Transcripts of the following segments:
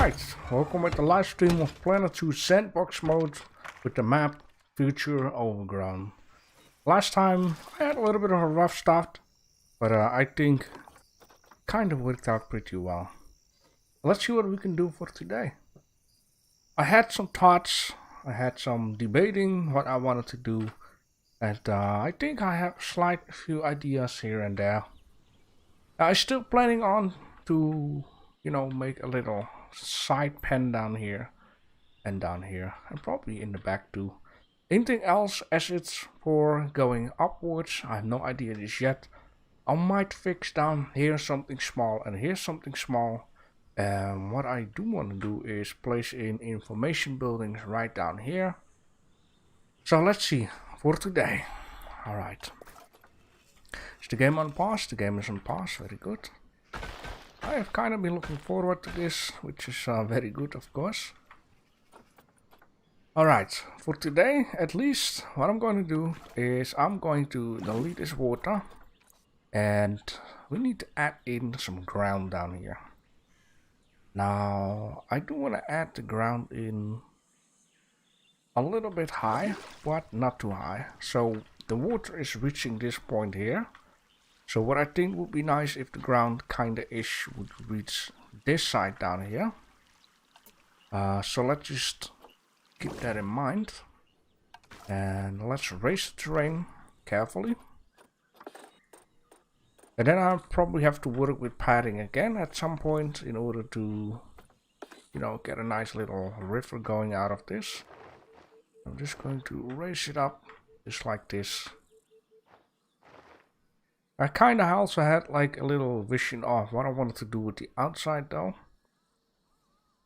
Alright, welcome at the live stream of Planetzoo Sandbox mode with the map Future Overgrown. Last time I had a little bit of a rough start, but I think kind of worked out pretty well. Let's see what we can do for today. I had some thoughts, I had some debating what I wanted to do, and I think I have a slight few ideas here and there. I'm still planning on to, make a little side pen down here and down here, and probably in the back too. Anything else as it's for going upwards, I have no idea just yet. I might fix down here something small and here something small. What I do want to do is place in information buildings right down here. So let's see for today. Alright. Is the game on pause? The game is on pause, very good. I have kind of been looking forward to this, which is very good, of course. Alright, for today, at least, what I'm going to do is I'm going to delete this water. And we need to add in some ground down here. Now, I do want to add the ground in a little bit high, but not too high. So the water is reaching this point here. So what I think would be nice if the ground kinda-ish would reach this side down here. So let's just keep that in mind. And let's raise the terrain carefully. And then I'll probably have to work with padding again at some point in order to, get a nice little river going out of this. I'm just going to raise it up just like this. I kinda also had like a little vision of what I wanted to do with the outside though.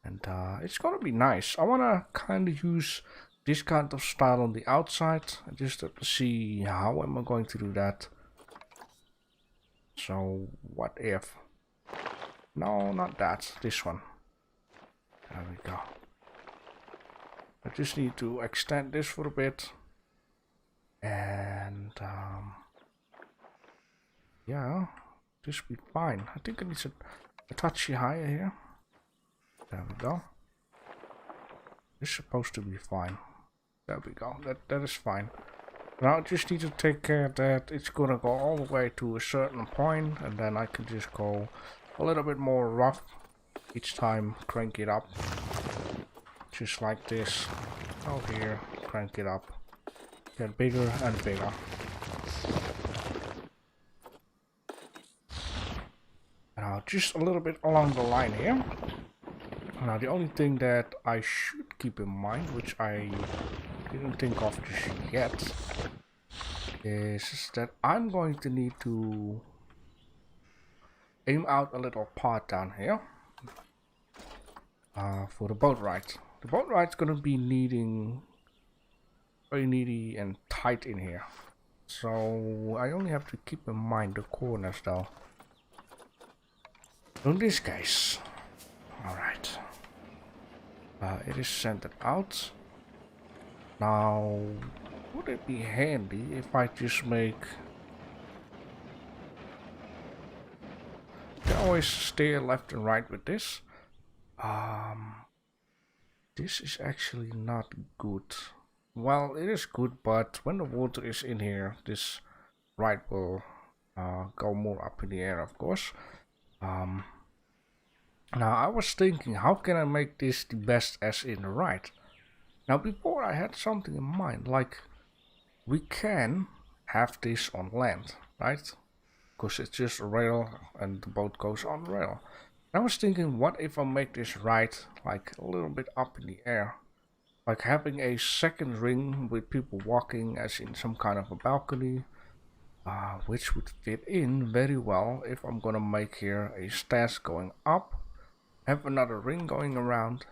And it's gonna be nice. I wanna kinda use this kind of style on the outside. I just have to see how am I going to do that. So what if? No, not that. This one. There we go. I just need to extend this for a bit. And yeah, this will be fine. I think it needs a touchy higher here. There we go. This is supposed to be fine. There we go. That is fine. Now I just need to take care that it's gonna go all the way to a certain point, and then I can just go a little bit more rough each time, crank it up. Just like this. Over here, crank it up. Get bigger and bigger. Now just a little bit along the line here. Now the only thing that I should keep in mind, which I didn't think of just yet, is that I'm going to need to aim out a little part down here for the boat ride. The boat ride's gonna be very needy and tight in here, so I only have to keep in mind the corners though. In this case, alright, it is centered out. Now, would it be handy if I just make... You can always steer left and right with this. This is actually not good. Well, it is good, but when the water is in here, this right will go more up in the air, of course. Now I was thinking, how can I make this the best as in the right? Now before I had something in mind, like we can have this on land, right? Because it's just a rail and the boat goes on rail. And I was thinking, what if I make this right like a little bit up in the air? Like having a second ring with people walking as in some kind of a balcony. Which would fit in very well if I'm gonna make here a stairs going up. Have another ring going around.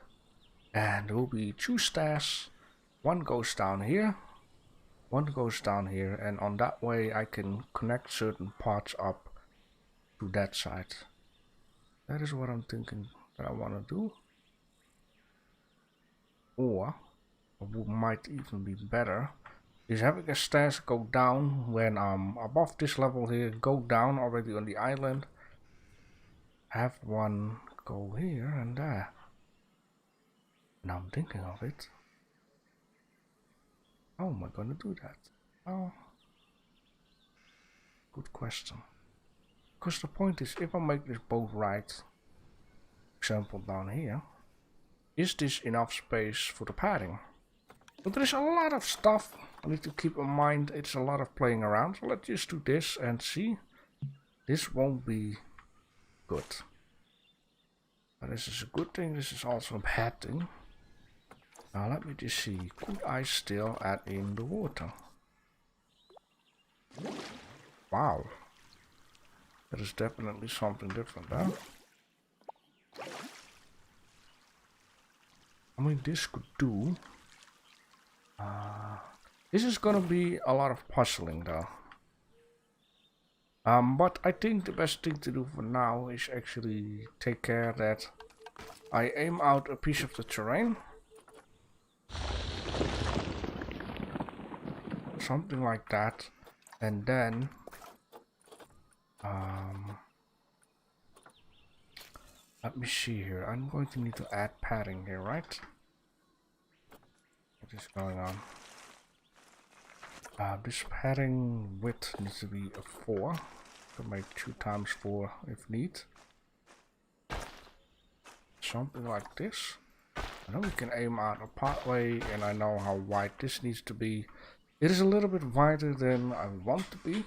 And there will be two stairs. One goes down here. One goes down here. And on that way I can connect certain parts up to that side. That is what I'm thinking that I want to do. Or, what might even be better, is having a stairs go down when I'm above this level here, go down already on the island. Have one go here and there. Now I'm thinking of it. How am I gonna do that? Oh, good question. Because the point is, if I make this boat right, example down here, is this enough space for the padding? But there's a lot of stuff I need to keep in mind. It's a lot of playing around. So let's just do this and see. This won't be good. But this is a good thing. This is also a bad thing. Now let me just see. Could I still add in the water? Wow. That is definitely something different, huh? I mean, this could do. This is gonna be a lot of puzzling though. But I think the best thing to do for now is actually take care that I aim out a piece of the terrain. Something like that. And then let me see here. I'm going to need to add padding here, right? What is going on? This padding width needs to be a 4. To make 2 times 4 if need. Something like this. And then we can aim out a pathway, and I know how wide this needs to be. It is a little bit wider than I want to be,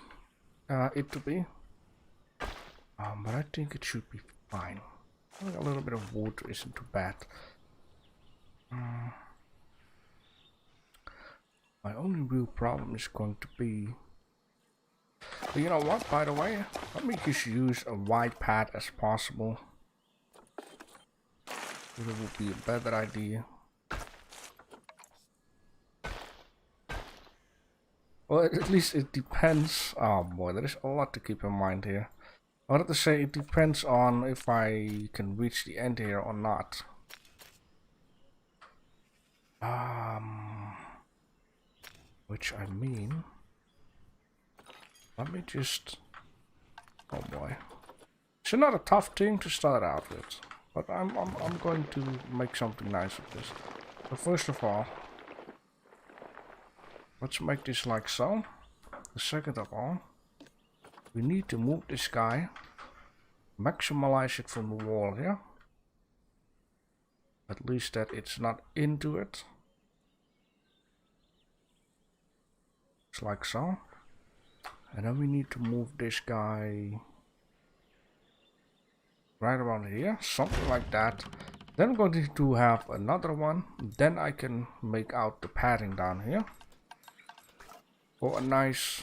it to be. But I think it should be fine. A little bit of water isn't too bad. My only real problem is going to be... But you know what, by the way? Let me just use a wide pad as possible. It would be a better idea. Well, at least it depends. Oh boy, there is a lot to keep in mind here. I wanted to say it depends on if I can reach the end here or not. Which I mean, let me just, oh boy. It's not a tough thing to start out with, but I'm going to make something nice of this. So first of all, let's make this like so. Second of all, we need to move this guy, maximize it from the wall here. At least that it's not into it. It's like so. And then we need to move this guy right around here, something like that. Then I'm going to have another one. Then I can make out the padding down here. For a nice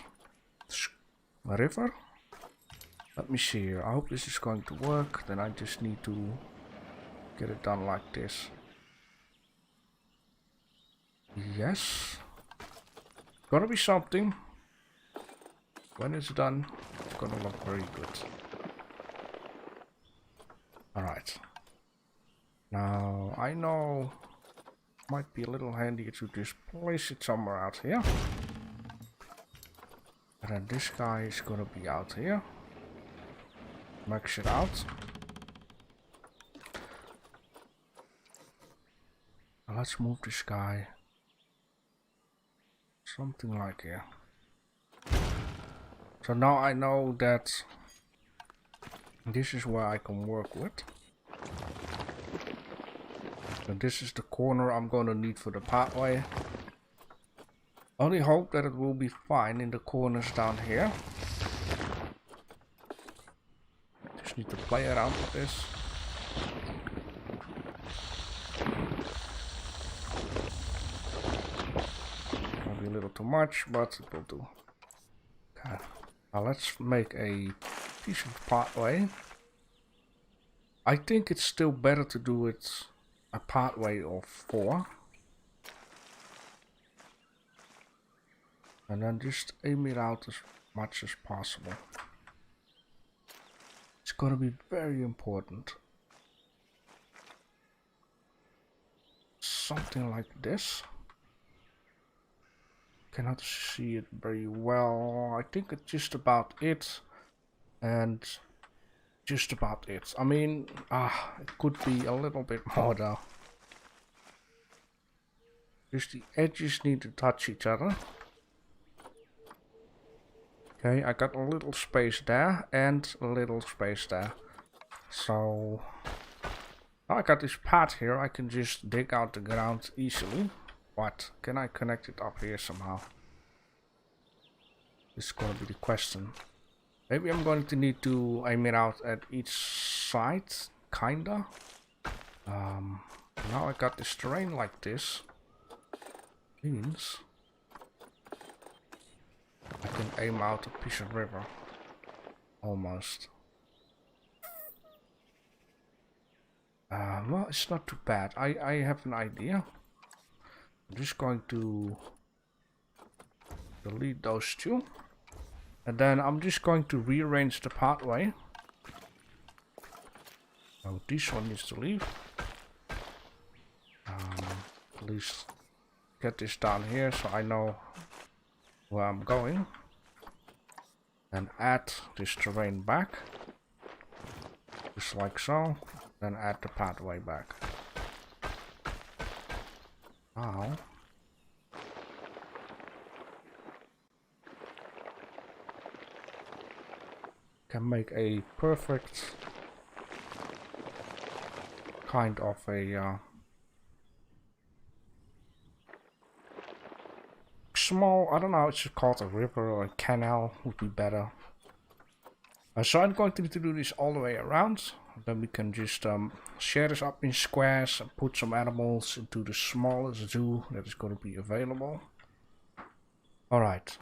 river. Let me see here. I hope this is going to work. Then I just need to get it done like this. Yes. Gonna be something. When it's done, it's gonna look very good. Alright. Now, I know it might be a little handy to just place it somewhere out here. And then this guy is gonna be out here. Max it out. Now let's move this guy. Something like here. So now I know that this is where I can work with. And this is the corner I'm gonna need for the pathway. Only hope that it will be fine in the corners down here. Just need to play around with this. Maybe a little too much, but it will do. Okay. Now let's make a piece of pathway. I think it's still better to do it a pathway of 4. And then just aim it out as much as possible. It's gonna be very important. Something like this. Cannot see it very well. I think it's just about it. And just about it. I mean, it could be a little bit more though. Just the edges need to touch each other. Okay, I got a little space there and a little space there. So now I got this path here, I can just dig out the ground easily. But can I connect it up here somehow? This is gonna be the question. Maybe I'm going to need to aim it out at each side, kinda. Now I got this terrain like this. Means I can aim out a piece of river. Almost. Well, it's not too bad. I have an idea. I'm just going to delete those two. And then I'm just going to rearrange the pathway. Oh, this one needs to leave. At least get this down here so I know where I'm going. And add this terrain back. Just like so. Then add the pathway back. Now can make a perfect kind of a small, I don't know, it's called a river or a canal would be better. So I'm going to need to do this all the way around. Then we can just share this up in squares and put some animals into the smallest zoo that is going to be available. Alright,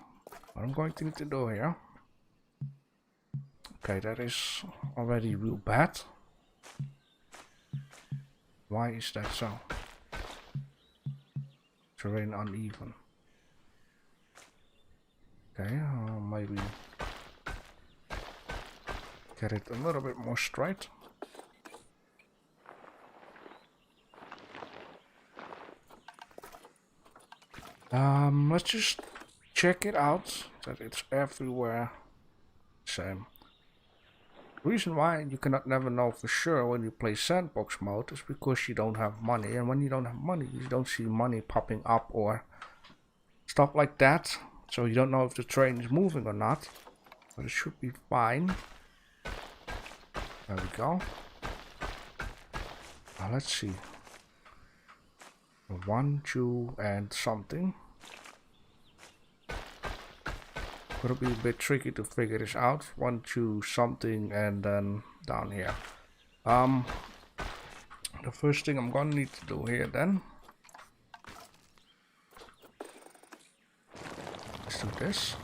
what I'm going to need to do here. Okay, that is already real bad. Why is that so? Terrain uneven. Okay, maybe get it a little bit more straight. Let's just check it out that it's everywhere same. The reason why you cannot never know for sure when you play sandbox mode is because you don't have money, and when you don't have money you don't see money popping up or stuff like that, so you don't know if the train is moving or not, but it should be fine. There we go. Now let's see. 1, 2 and something. Gonna be a bit tricky to figure this out. 1, 2 something and then down here. The first thing I'm gonna need to do here then. Let's do this.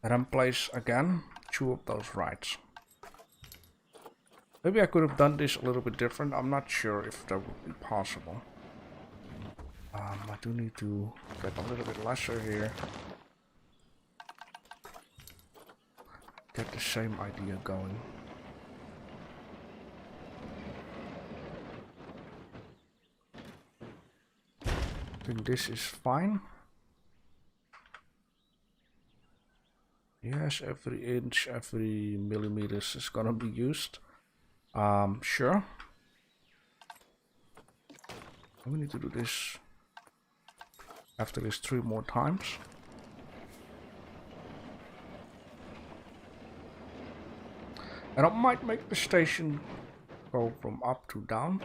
And then place again 2 of those rides. Maybe I could have done this a little bit different. I'm not sure if that would be possible. I do need to get a little bit lesser here. Get the same idea going. I think this is fine. Yes, every inch, every millimeters is gonna be used. Sure. We need to do this after this 3 more times. And I might make the station go from up to down,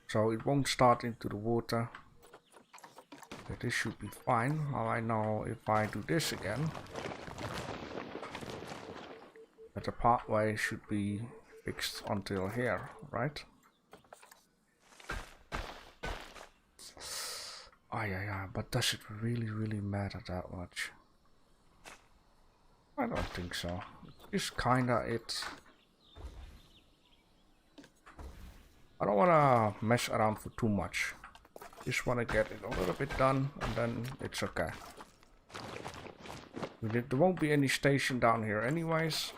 so it won't start into the water. Okay, this should be fine. Now I know if I do this again, that the pathway should be fixed until here, right? Yeah, but does it really matter that much? I don't think so. It's kinda it. I don't wanna mess around for too much. Just wanna get it a little bit done and then it's okay. There won't be any station down here anyways.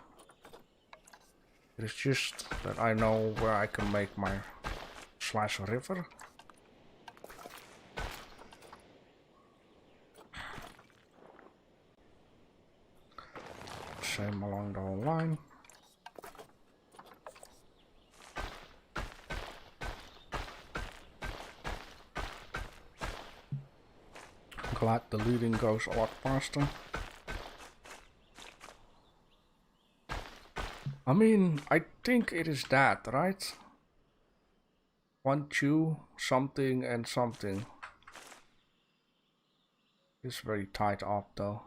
It's just that I know where I can make my slash river. Same along the whole line. glad the leading goes a lot faster. I mean, I think it is that, right? 1, 2, something and something. It's very tight up though.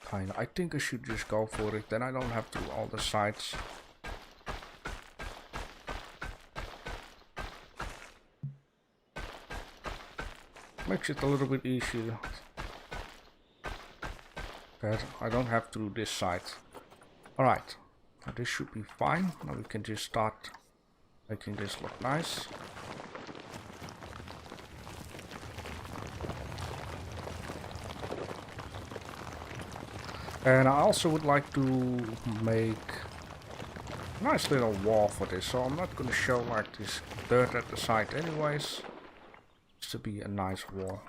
Kinda. I think I should just go for it, then I don't have to do all the sides. Makes it a little bit easier. That I don't have to do this side. Alright, now this should be fine. Now we can just start making this look nice. And I also would like to make a nice little wall for this, so I'm not going to show like this dirt at the side anyways. Just to be a nice wall.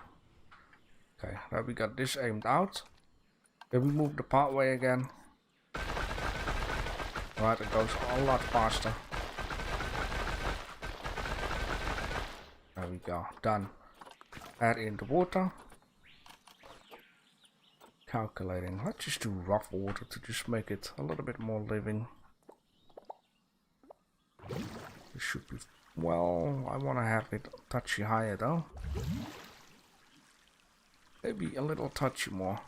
Okay, now we got this aimed out. Then we move the pathway again. Right, it goes a lot faster. There we go, done. Add in the water. Calculating. Let's just do rough water to just make it a little bit more living. This should be, well, I want to have it touchy higher though. Maybe a little touchy more.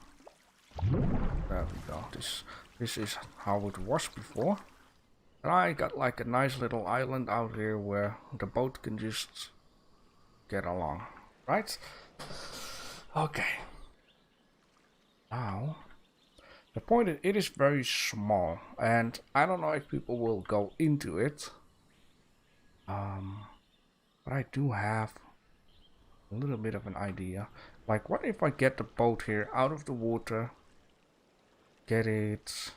There we go. This is how it was before. And I got like a nice little island out here where the boat can just get along. Right? Okay. Now, the point is, it is very small, and I don't know if people will go into it. But I do have a little bit of an idea. Like, what if I get the boat here out of the water, get it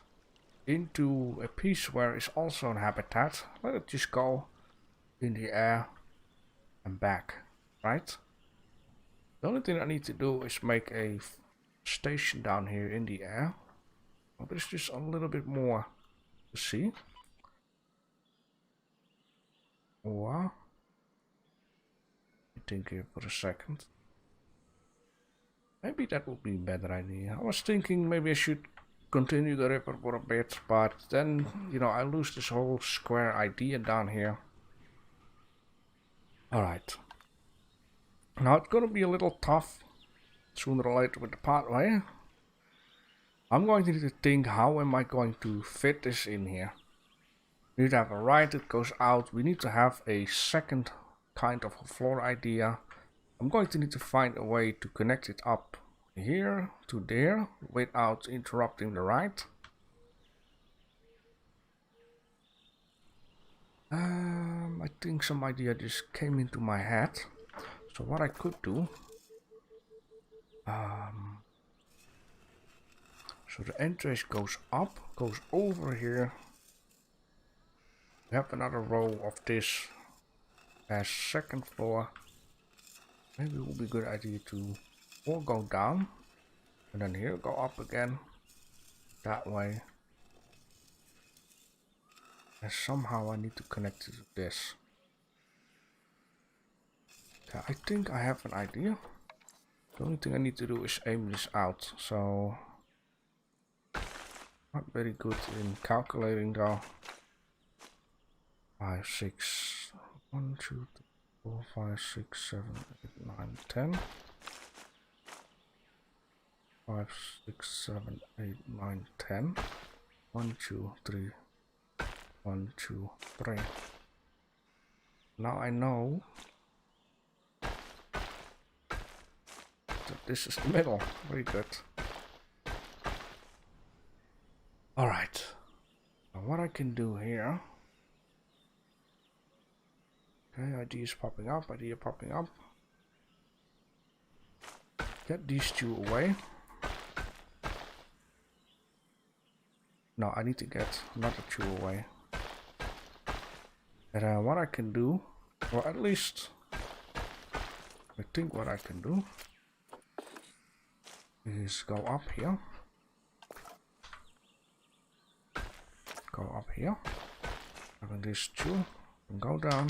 into a piece where it's also an habitat, let it just go in the air and back, right? The only thing I need to do is make a station down here in the air. But it's just a little bit more to see. Wow. Think here for a second. Maybe that would be a better idea. I was thinking maybe I should continue the river for a bit, but then, you know, I lose this whole square idea down here. Alright. Now it's gonna be a little tough sooner or later with the pathway. I'm going to need to think, how am I going to fit this in here? We need to have a ride that goes out. We need to have a second kind of a floor idea. I'm going to need to find a way to connect it up here to there without interrupting the ride. I think some idea just came into my head. So what I could do, so the entrance goes up, goes over here. We have another row of this as second floor. Maybe it would be a good idea to all go down and then here go up again that way. And somehow I need to connect it to this. Okay, I think I have an idea. The only thing I need to do is aim this out. So not very good in calculating though. 5, 6, 1, 2, 3, 4, 5, 6, 7, 8, 9, 10. 5, 6, 7, 8, 9, 10. 1, 2, 3. 1, 2, 3. Now I know that this is the middle. Very good. Alright. Now what I can do here. Okay, ideas popping up, idea popping up. Get these two away. No, I need to get another two away. And what I can do, or at least I think what I can do is go up here. Go up here. Having these two and go down.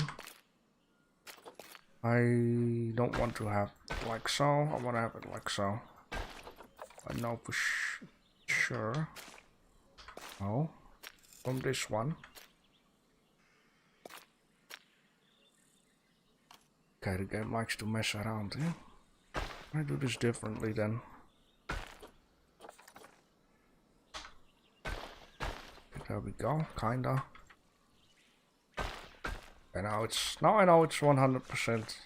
I don't want to have it like so. I want to have it like so. I know for sure. Oh, from this one. Okay, the game likes to mess around here. I do this differently then. There we go, kinda. And now I know it's 100%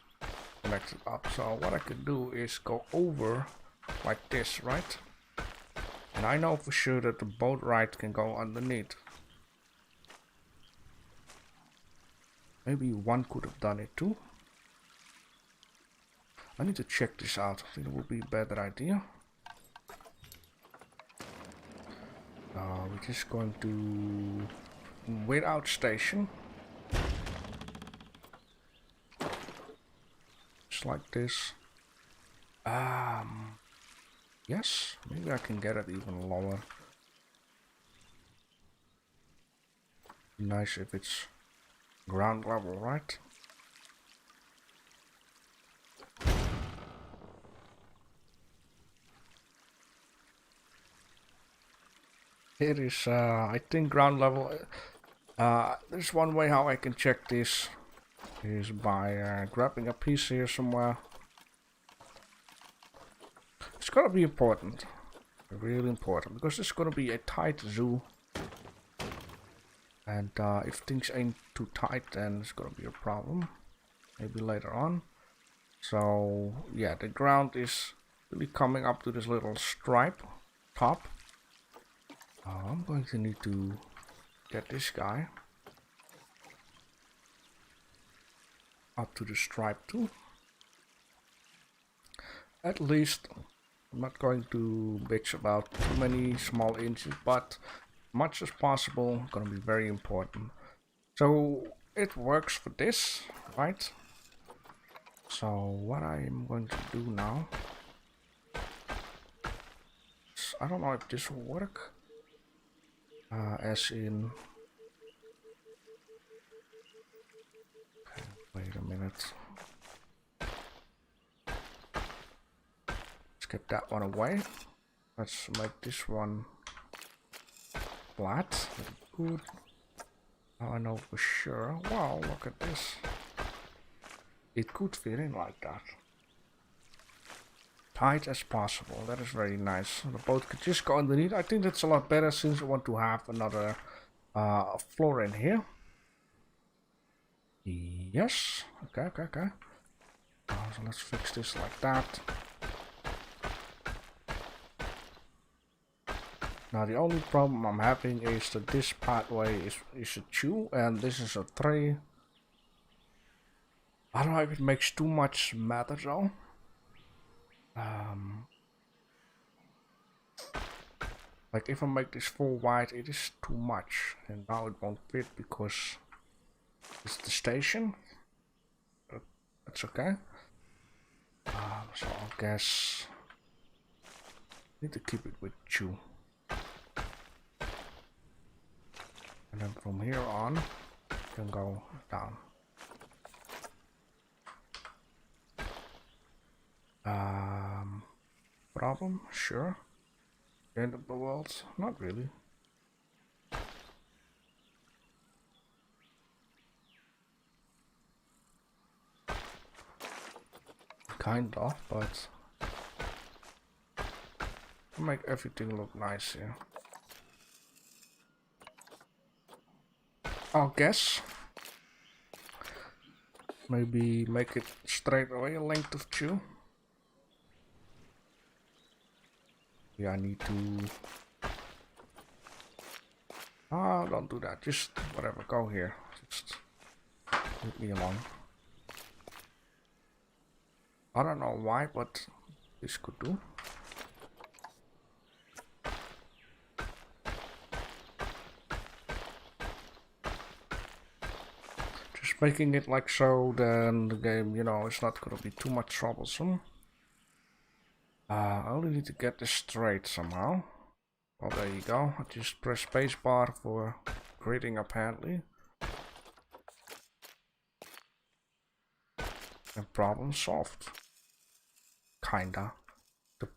connected up. So what I can do is go over like this, right? And I know for sure that the boat ride can go underneath. Maybe one could have done it too. I need to check this out. I think it would be a better idea. We're just going to without station. Just like this. Yes, maybe I can get it even lower. Nice if it's ground level, right? It is, I think, ground level. There's one way how I can check this is by grabbing a piece here somewhere. It's gonna be important, really important, because it's gonna be a tight zoo. And if things ain't too tight, then it's gonna be a problem. Maybe later on. So yeah, the ground is really coming up to this little stripe top. I'm going to need to get this guy up to the stripe too. At least I'm not going to bitch about too many small inches, but much as possible gonna be very important. So it works for this, right? So what I'm going to do now, I don't know if this will work. As in, okay, wait a minute. Let's get that one away. Let's make this one flat. Good. Now I know for sure. Wow, look at this. It could fit in like that. Tight as possible. That is very nice. The boat could just go underneath. I think that's a lot better since I want to have another floor in here. Yes. Okay. So let's fix this like that. Now the only problem I'm having is that this pathway is a 2 and this is a 3. I don't know if it makes too much matter though. Like if I make this full wide, it is too much, and now it won't fit because it's the station. That's okay. So I guess I need to keep it with 2. And then from here on, you can go down. Problem? Sure. End of the world? Not really. Kind of, but make everything look nice here. I'll guess. Maybe make it straight away a length of 2. Yeah, I need to... don't do that. Just whatever, go here. Just leave me alone. I don't know why, but this could do. Just making it like so, then the game, you know, it's not gonna be too much troublesome. I only need to get this straight somehow. Well, there you go. I just press spacebar for gridding apparently. and problem solved. Kinda. The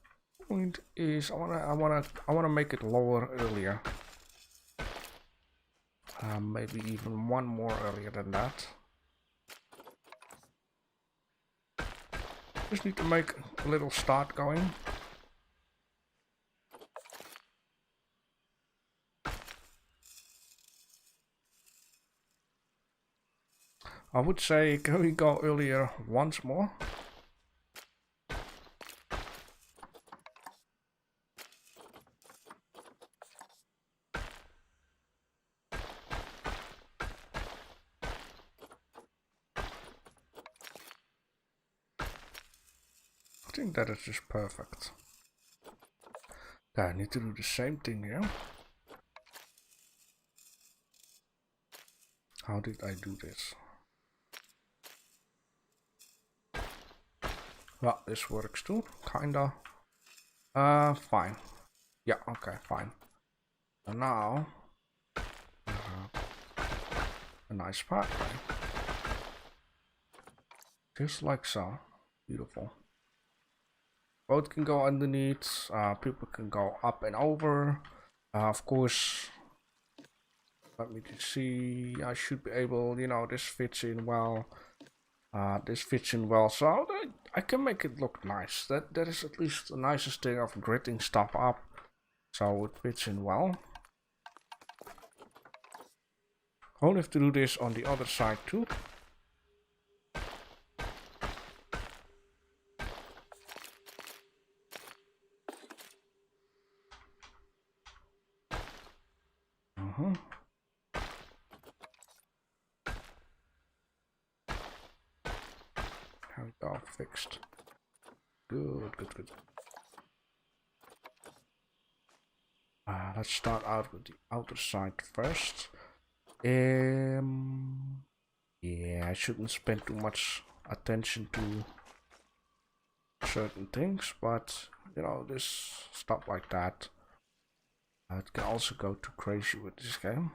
point is, I wanna make it lower earlier. Maybe even one more earlier than that. Just need to make a little start going. I would say, can we go earlier once more? I think that is just perfect. Okay, I need to do the same thing here. How did I do this? Well, this works too, kinda. Fine. Yeah, okay, fine. And now, a nice pathway. Just like so. Beautiful. Boat can go underneath, people can go up and over. Of course, let me just see, I should be able, you know, this fits in well. This fits in well, so I can make it look nice. That is at least the nicest thing of gridding stuff up. So it fits in well. I'll have to do this on the other side too. There we go, fixed. Good. Let's start out with the outer side first. Yeah, I shouldn't spend too much attention to certain things, but you know, this stuff like that. It can also go too crazy with this game.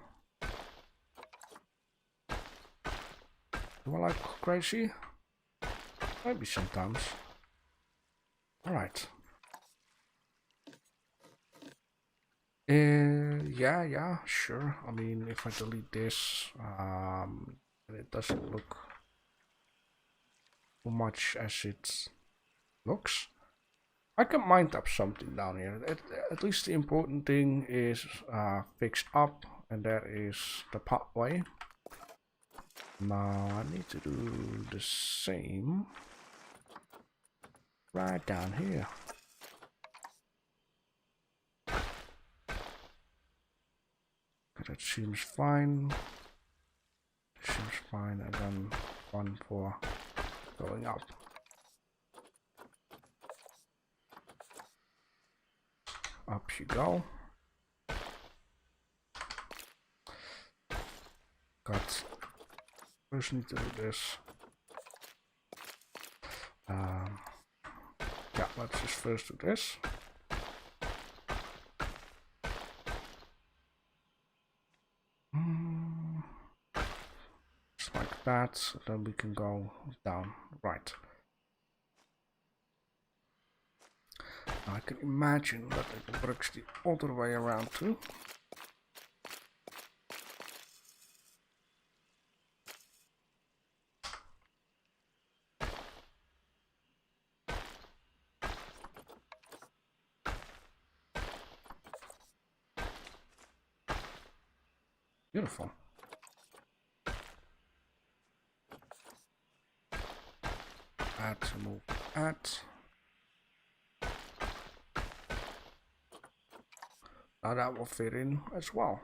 Do I like crazy? Maybe sometimes. Alright. Yeah, sure. I mean, if I delete this, and it doesn't look too much as it looks, I can mind up something down here. At least the important thing is fixed up, and that is the pathway. Now I need to do the same right down here. That seems fine. Seems fine, and then one for going up. Up you go. Got. First need to do this. Yeah, let's just first do this. Just like that, so then we can go down. Right. I can imagine that it works the other way around too. Beautiful. Add, remove, add. Now that will fit in as well.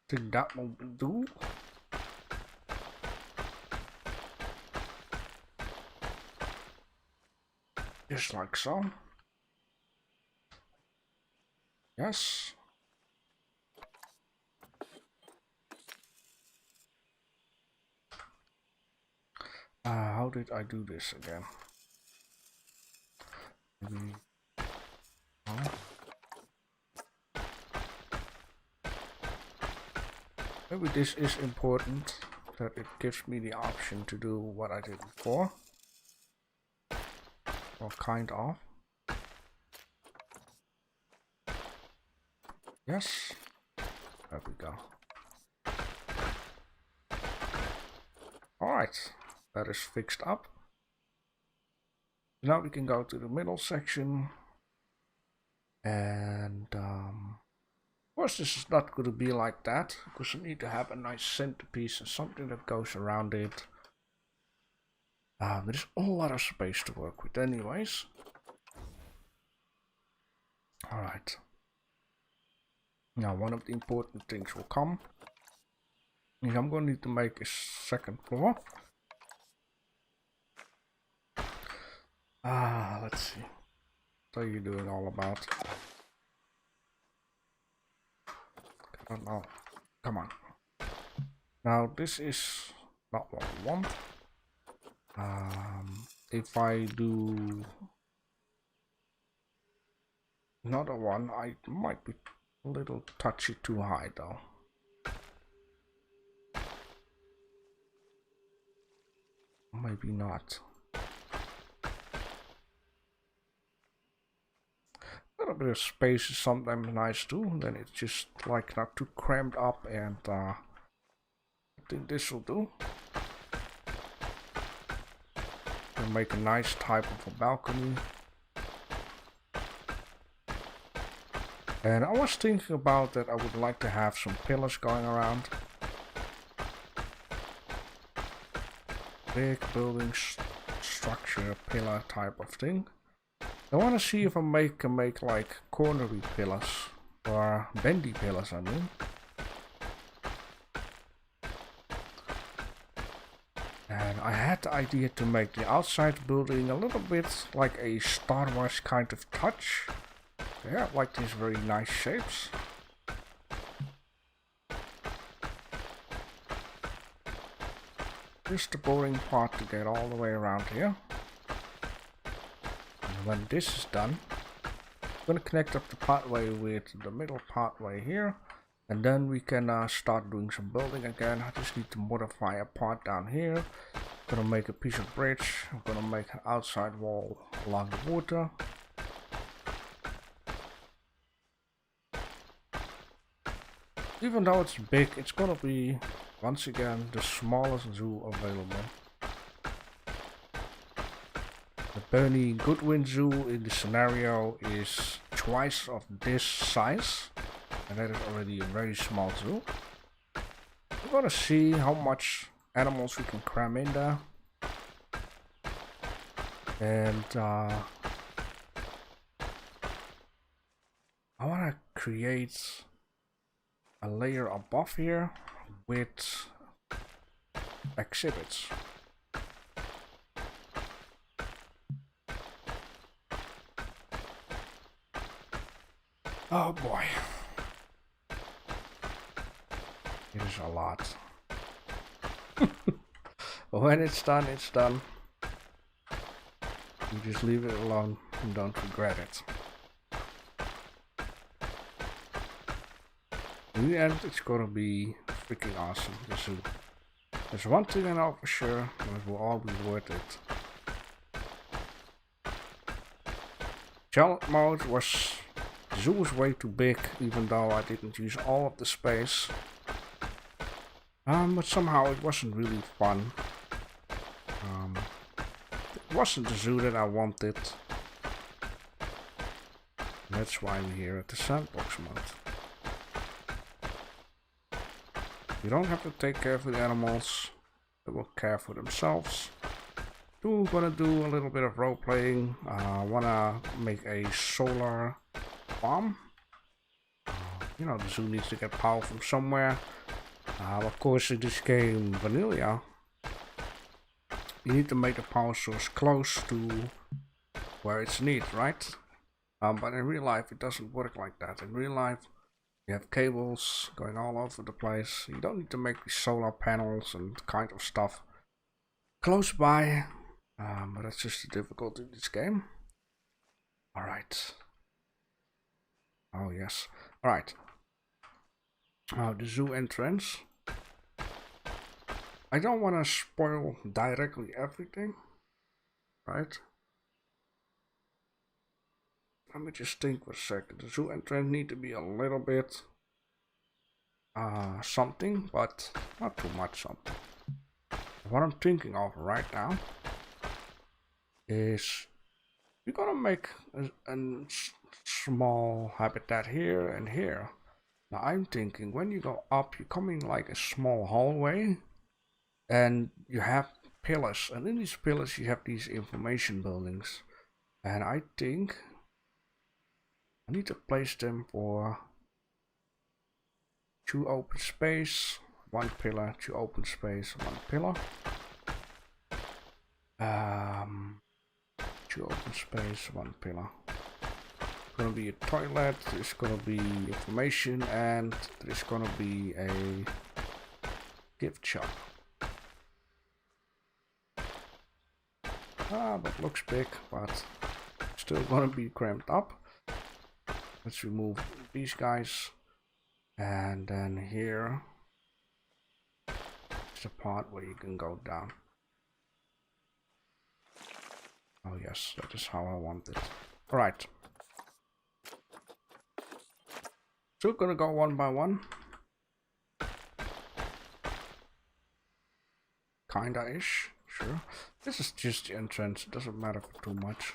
Think that will do. Just like so. Yes. How did I do this again? Maybe. Oh. Maybe this is important, that it gives me the option to do what I did before. Or kind of. Yes. There we go. Alright. That is fixed up. Now we can go to the middle section. And of course this is not going to be like that, because you need to have a nice centerpiece and something that goes around it. There's a lot of space to work with anyways. Alright. Now one of the important things will come. I'm going to need to make a second floor. Let's see. What are you doing all about? I don't know. Come on. Now this is not what we want. If I do another one, I might be a little touchy too high though. Maybe not. A little bit of space is sometimes nice too, then it's just like not too crammed up, and I think this will do. And make a nice type of a balcony. And I was thinking about that I would like to have some pillars going around. Big building structure pillar type of thing. I want to see if I can make like cornery pillars, or bendy pillars I mean. And I had the idea to make the outside building a little bit like a Star Wars kind of touch. Yeah, I like these very nice shapes. Just the boring part to get all the way around here. And when this is done, I'm going to connect up the pathway with the middle pathway here. And then we can start doing some building again. I just need to modify a part down here. I'm going to make a piece of bridge. I'm going to make an outside wall along the water. Even though it's big, it's going to be, once again, the smallest zoo available. The Bernie Goodwin Zoo in the scenario is twice of this size. And that is already a very small zoo. We're going to see how much animals we can cram in there. And I want to create a layer above here with exhibits. Oh boy. It is a lot. When it's done, it's done. You just leave it alone and don't regret it. In the end, it's gonna be freaking awesome, the zoo. There's one thing I know for sure, and it will all be worth it. Challenge mode was... the zoo was way too big, even though I didn't use all of the space. But somehow it wasn't really fun. It wasn't the zoo that I wanted. That's why I'm here at the sandbox mode. You don't have to take care of the animals. They will care for themselves. We're gonna do a little bit of role playing. I wanna make a solar farm. You know, the zoo needs to get power from somewhere. Of course, in this game, vanilla, you need to make the power source close to where it's needed, right? But in real life, it doesn't work like that. In real life, you have cables going all over the place. You don't need to make these solar panels and kind of stuff. close by, but that's just the difficulty of this game. Alright. Oh yes. Alright. The zoo entrance. I don't want to spoil directly everything. Right? Let me just think for a second. The zoo entrance need to be a little bit something, but not too much something. What I'm thinking of right now is we're gonna make a small habitat here and here. Now I'm thinking when you go up, you come in like a small hallway and you have pillars, and in these pillars you have these information buildings, and I think I need to place them for 2 open space, 1 pillar, 2 open space, 1 pillar. 2 open space, 1 pillar. Gonna be a toilet, there's gonna be information, and there's gonna be a gift shop. That looks big, but still gonna be cramped up. Let's remove these guys, and then here is the part where you can go down. Oh yes, that is how I want it. Alright. So we're gonna go one by one. Kinda-ish, sure. This is just the entrance, it doesn't matter for too much.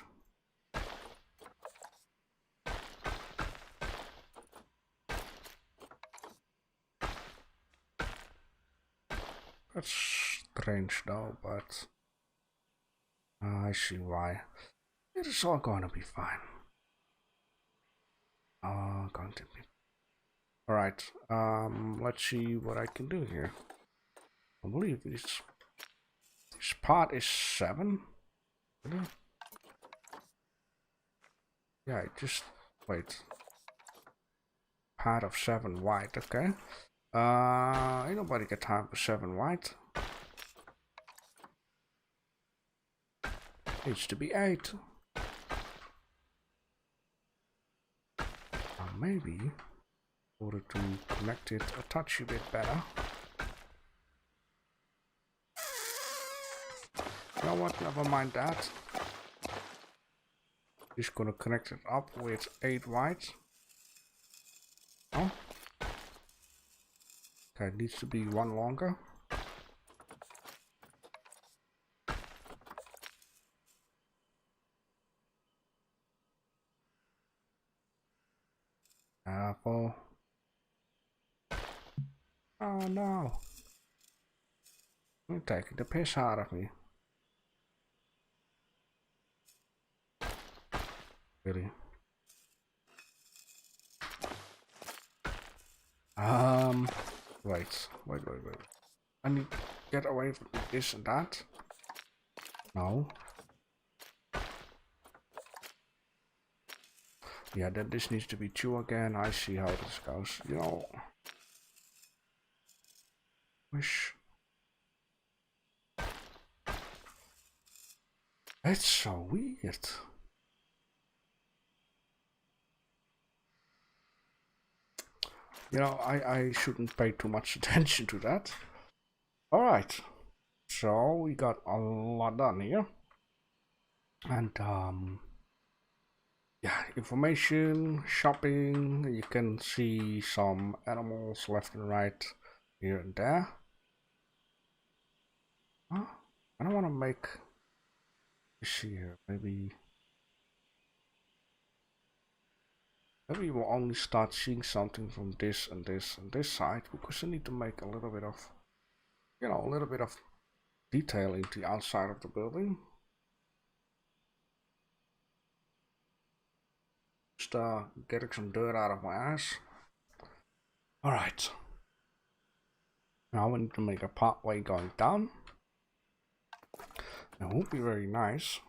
That's strange though, but I see why. It is all gonna be fine. Going to be. Alright, let's see what I can do here. I believe this part is 7. Really? Yeah, just wait. Part of 7 white, okay. Ain't nobody got time for 7 white. Needs to be 8. Maybe in order to connect it a touchy bit better. You know what? Never mind that. Just gonna connect it up with 8 white. Oh. Okay, it needs to be 1 longer. Apple. Oh no. You're taking the piss out of me. Really? Wait. I need to get away from this and that. No. Yeah, then this needs to be 2 again. I see how this goes. You know. Wish. It's so weird. You know, I shouldn't pay too much attention to that. Alright. So we got a lot done here. And yeah, information, shopping, you can see some animals left and right here and there. Huh? I don't want to make this here, maybe we'll only start seeing something from this and this and this side, because I need to make a little bit of, you know, a little bit of detail into the outside of the building. Just getting some dirt out of my ass. Alright. Now we need to make a pathway going down. That would be very nice.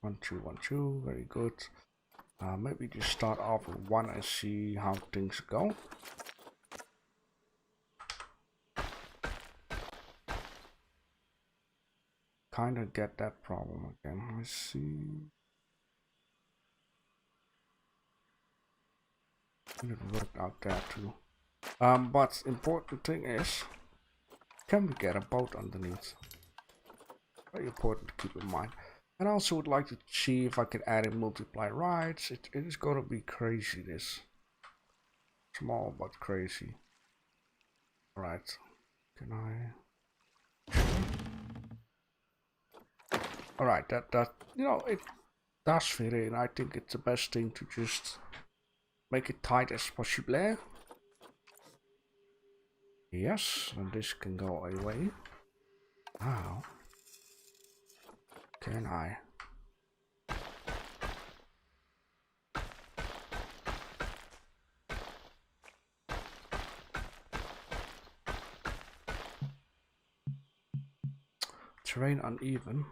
1 2 1 2, very good. Maybe just start off with 1 and see how things go. kind of get that problem again. Let's see. It worked out there too. But important thing is, can we get a boat underneath? Very important to keep in mind. And I also would like to see if I can add in multiply rides. It is gonna be crazy, this. Small but crazy. Alright. Can I? Alright, that you know, it does fit in. I think it's the best thing to just make it tight as possible. Yes, and this can go away. Now, can I? Terrain uneven.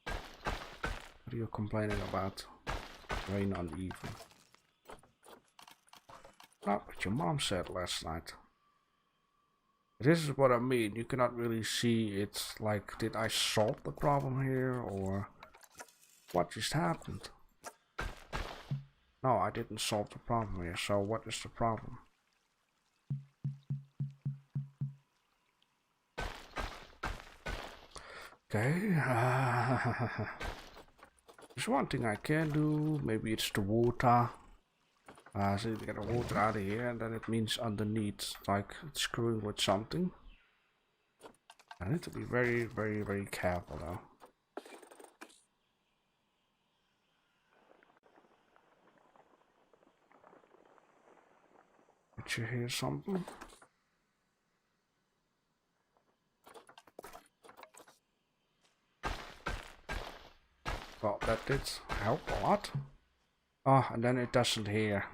What are you complaining about? Terrain uneven. Not what your mom said last night. This is what I mean. You cannot really see it. Like, did I solve the problem here, or what just happened? No, I didn't solve the problem here. So what is the problem? Okay. There's one thing I can do. Maybe it's the water. So you get the water out of here, and then it means underneath, like it's screwing with something. I need to be very, very, very careful though. Did you hear something? Well, that did help a lot. Oh, and then it doesn't hear.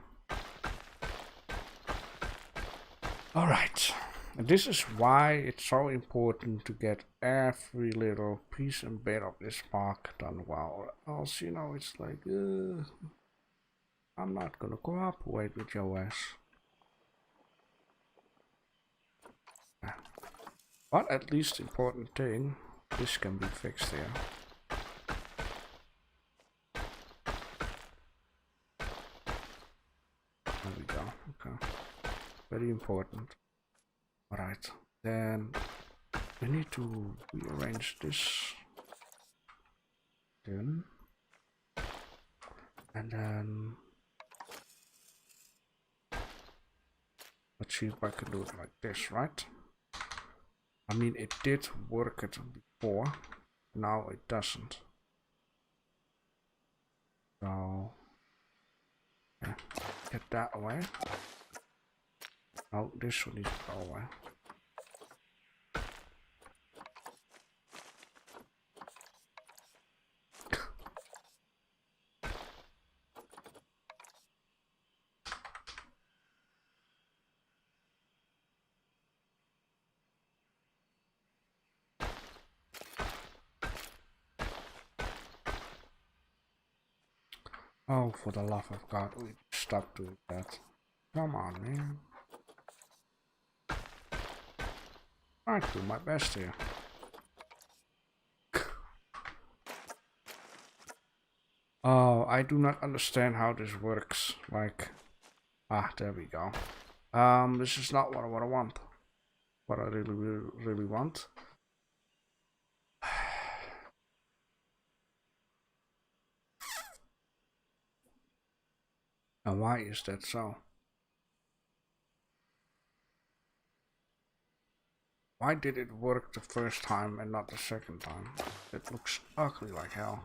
Alright, and this is why it's so important to get every little piece and bit of this park done well, or else, you know, it's like, I'm not gonna cooperate with your ass. But at least important thing, this can be fixed here. There we go, okay. Very important. Alright, then we need to rearrange this. And then let's see if I can do it like this, right? I mean, it did work it before, now it doesn't. So, yeah, get that away. Oh, this one needs to go away. Oh, for the love of God, we stop doing that. Come on, man. I do my best here. Oh, I do not understand how this works. Like, there we go. This is not what I want. What I really want. And why is that so? Why did it work the first time and not the second time? It looks ugly like hell.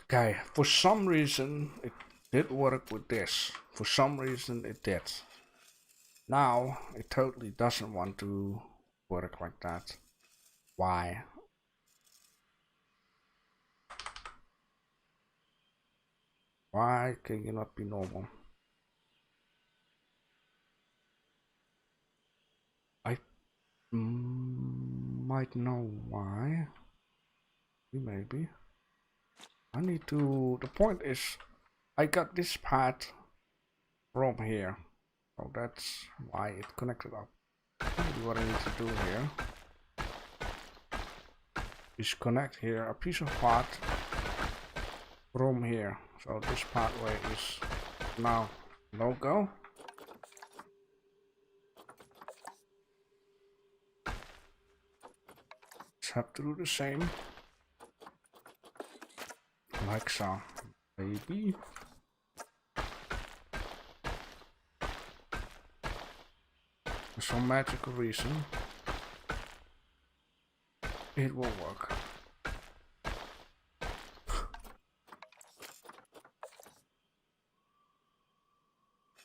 Okay, for some reason it did work with this. For some reason it did. Now it totally doesn't want to work like that. Why? Why can you not be normal? I might know why. Maybe. I need to... The point is, I got this pad from here. So that's why it connected up. Maybe what I need to do here is connect here a piece of pad from here. So this pathway is now no go. Let's have to do the same. Like so. Maybe. For some magical reason, it will work.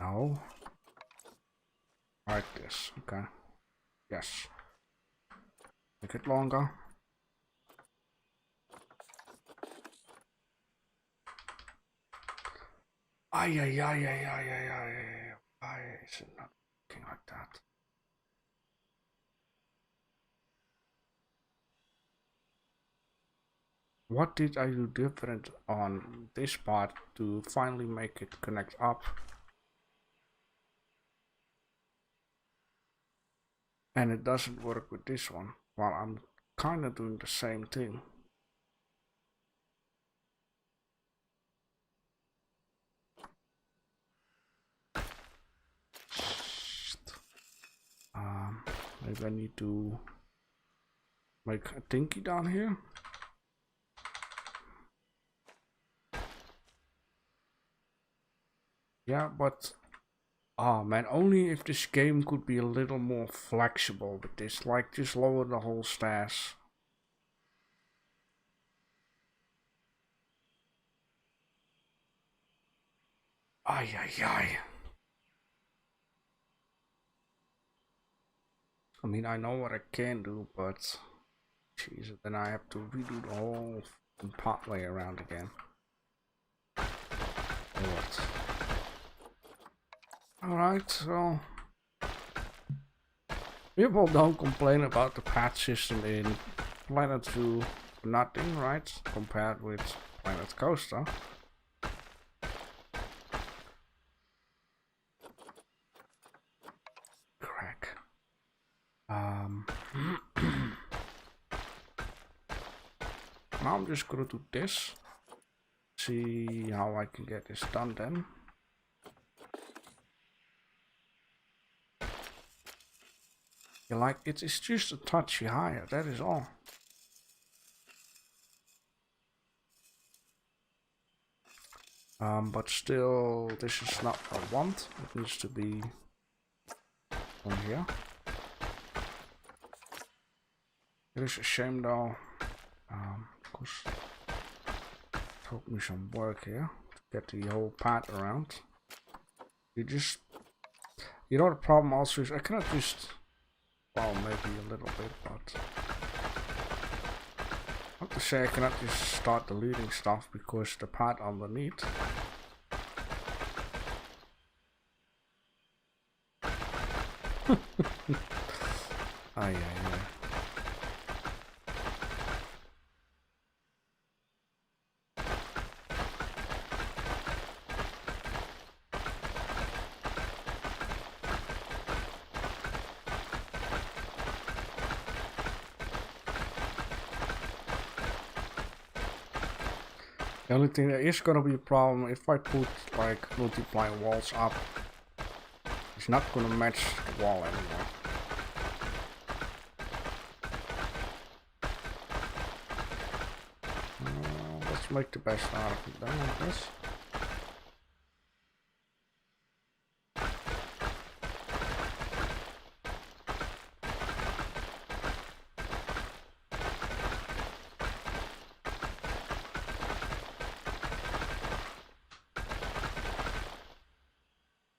No. Like this, okay. Yes. Make it longer. Ay, ay, ay, ay, ay, ay, ay. Why is it not looking like that? What did I do different on this part to finally make it connect up? And it doesn't work with this one. Well, I'm kind of doing the same thing. Maybe I need to make a thingy down here. Yeah, but oh man, only if this game could be a little more flexible with this, like just lower the whole stairs. Ay, ay, ay. I mean, I know what I can do, but jeez, then I have to redo the whole pathway around again. What? Alright, so people don't complain about the path system in Planetzoo for nothing, right? Compared with Planet Coaster. Crack. Now I'm just gonna do this. See how I can get this done then. Yeah, like it's just a touch higher, that is all. But still, this is not what I want. It needs to be on here. It is a shame though, because it took me some work here to get the whole path around. You know the problem also is I cannot just, well, maybe a little bit, but I have to say I cannot just start deleting stuff because the path underneath. Ay, ay, ay. The only thing that is gonna be a problem if I put like multiplying walls up, it's not gonna match the wall anymore. Let's make the best out of it then, I guess.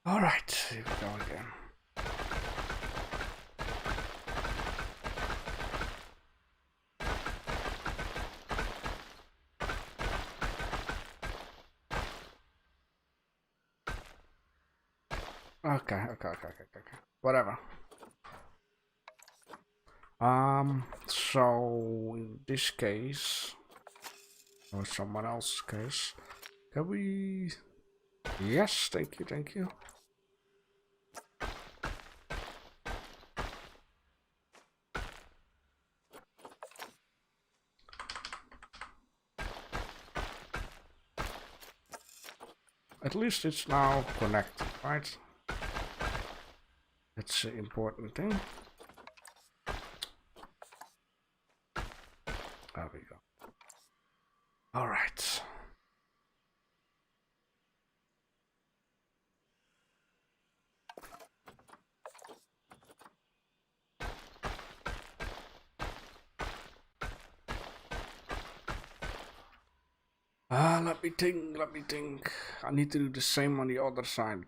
Alright, here we go again. Okay. Whatever. So in this case, or someone else's case. Can we? Yes, thank you, thank you. At least it's now connected, right? That's the important thing. There we go. All right. Let me think, let me think. I need to do the same on the other side,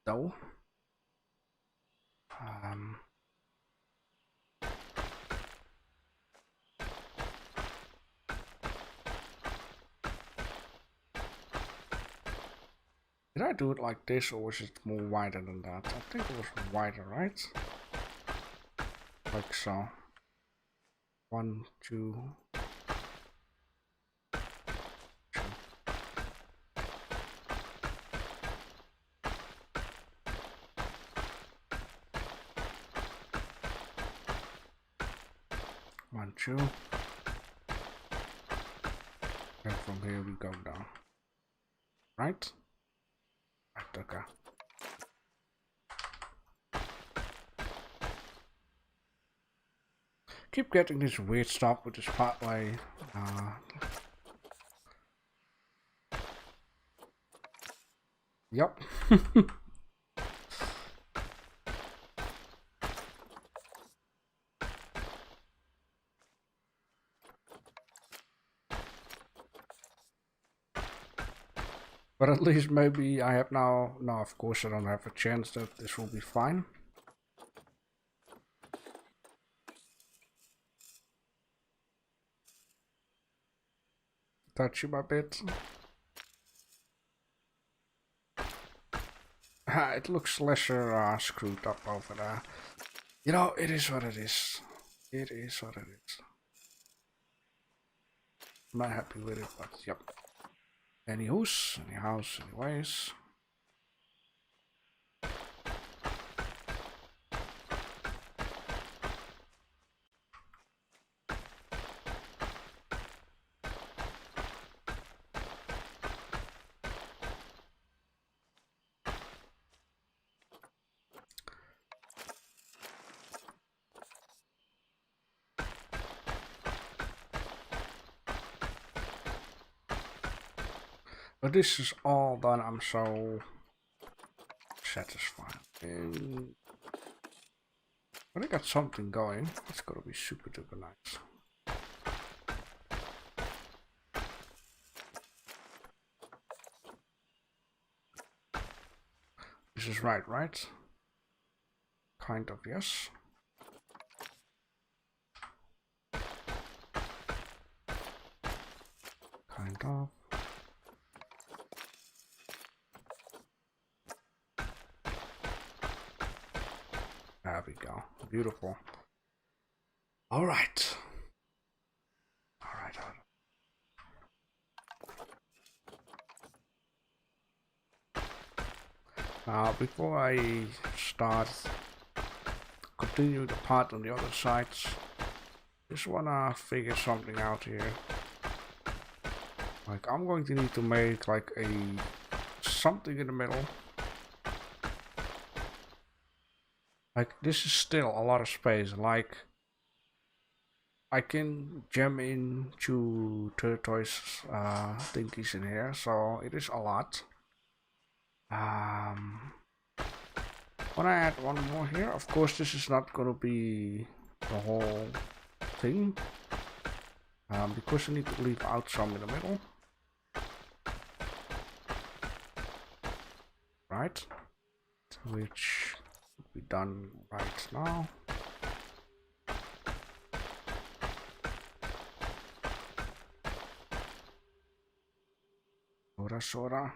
though. Did I do it like this, or was it more wider than that? I think it was wider, right? Like so. 1, 2. 1, 2. And from here we go down. Right? Right, okay. Keep getting this weird stuff with this pathway. Yep. But at least maybe I have now... No, of course I don't have a chance that this will be fine. Touch him a bit. It looks lesser screwed up over there. You know, it is what it is. It is what it is. I'm not happy with it, but yep. Anyways, anyways. But this is all done. I'm so satisfied. But I got something going. It's gonna be super duper nice. This is right? Kind of, yes. Kind of. There we go. Beautiful. All right. Before I start continue the part on the other sides, just wanna figure something out here. Like I'm going to need to make like a something in the middle. Like this is still a lot of space. Like I can jam in 2 tortoise thingies in here, so it is a lot. When I add one more here, of course this is not gonna be the whole thing, because I need to leave out some in the middle, right? Which will be done right now. Sorta.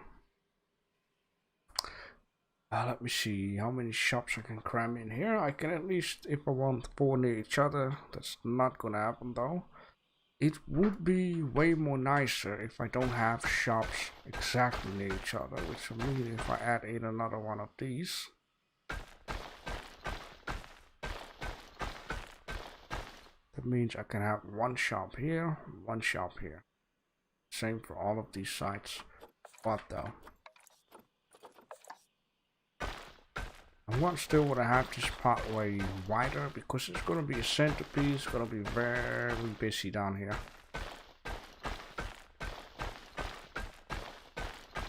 Let me see how many shops I can cram in here. I can at least, if I want 4 near each other, that's not gonna happen though. It would be way more nicer if I don't have shops exactly near each other, which will mean if I add in another one of these, that means I can have one shop here, one shop here. Same for all of these sites. What though? I want still want to have this pathway wider because it's going to be a centerpiece. It's going to be very busy down here.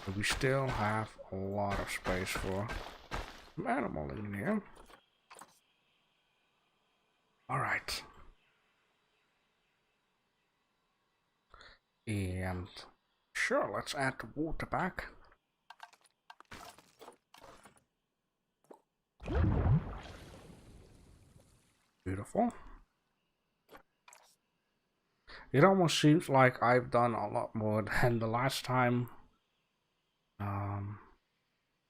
But we still have a lot of space for some animal in here. Alright. And sure, let's add the water back. Beautiful. It almost seems like I've done a lot more than the last time.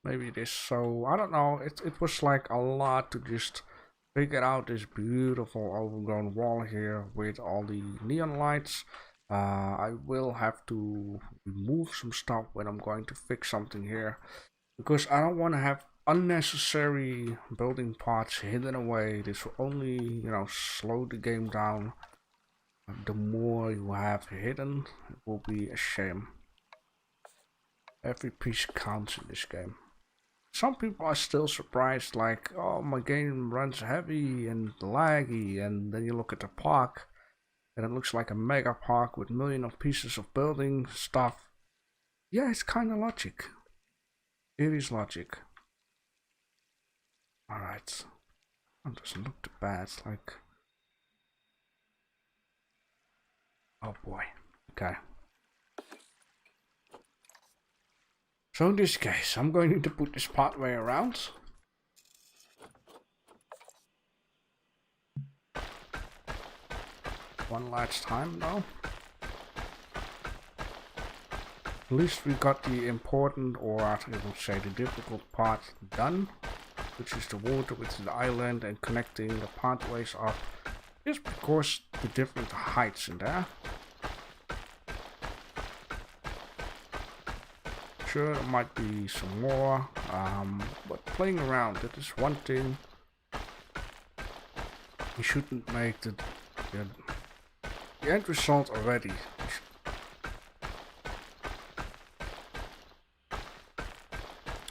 Maybe this, so I don't know, it was like a lot to just figure out this beautiful overgrown wall here with all the neon lights. I will have to remove some stuff when I'm going to fix something here, because I don't want to have unnecessary building parts hidden away. This will only, you know, slow the game down. The more you have hidden, it will be a shame. Every piece counts in this game. Some people are still surprised, like, oh, my game runs heavy and laggy, and then you look at the park and it looks like a mega park with millions of pieces of building stuff. Yeah, it's kind of logic. It is logic. Alright. It doesn't look too bad, like... Oh boy. Okay. So in this case, I'm going to put this pathway around. One last time though. At least we got the important, or I would say the difficult part done, which is the water with the island and connecting the pathways up. Just because the different heights in there. Sure, there might be some more, but playing around, that is one thing. You shouldn't make the end result already.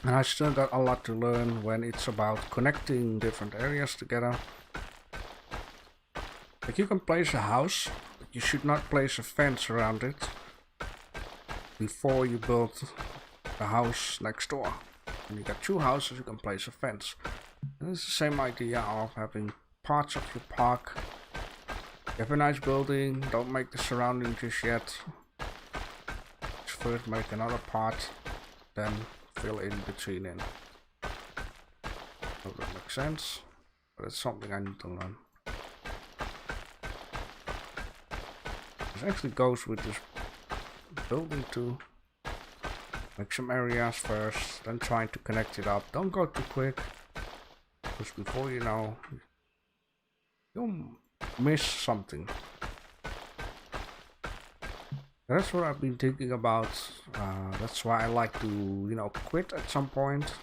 And I still got a lot to learn when it's about connecting different areas together. Like, you can place a house, but you should not place a fence around it before you build the house next door. When you got two houses, you can place a fence. And it's the same idea of having parts of your park. You have a nice building, don't make the surrounding just yet. Just first make another part, then fill in between in. Hope that makes sense, but it's something I need to learn. This actually goes with this building too. Make some areas first, then trying to connect it up. Don't go too quick, because before you know, you'll miss something. That's what I've been thinking about. That's why I like to, you know, quit at some point.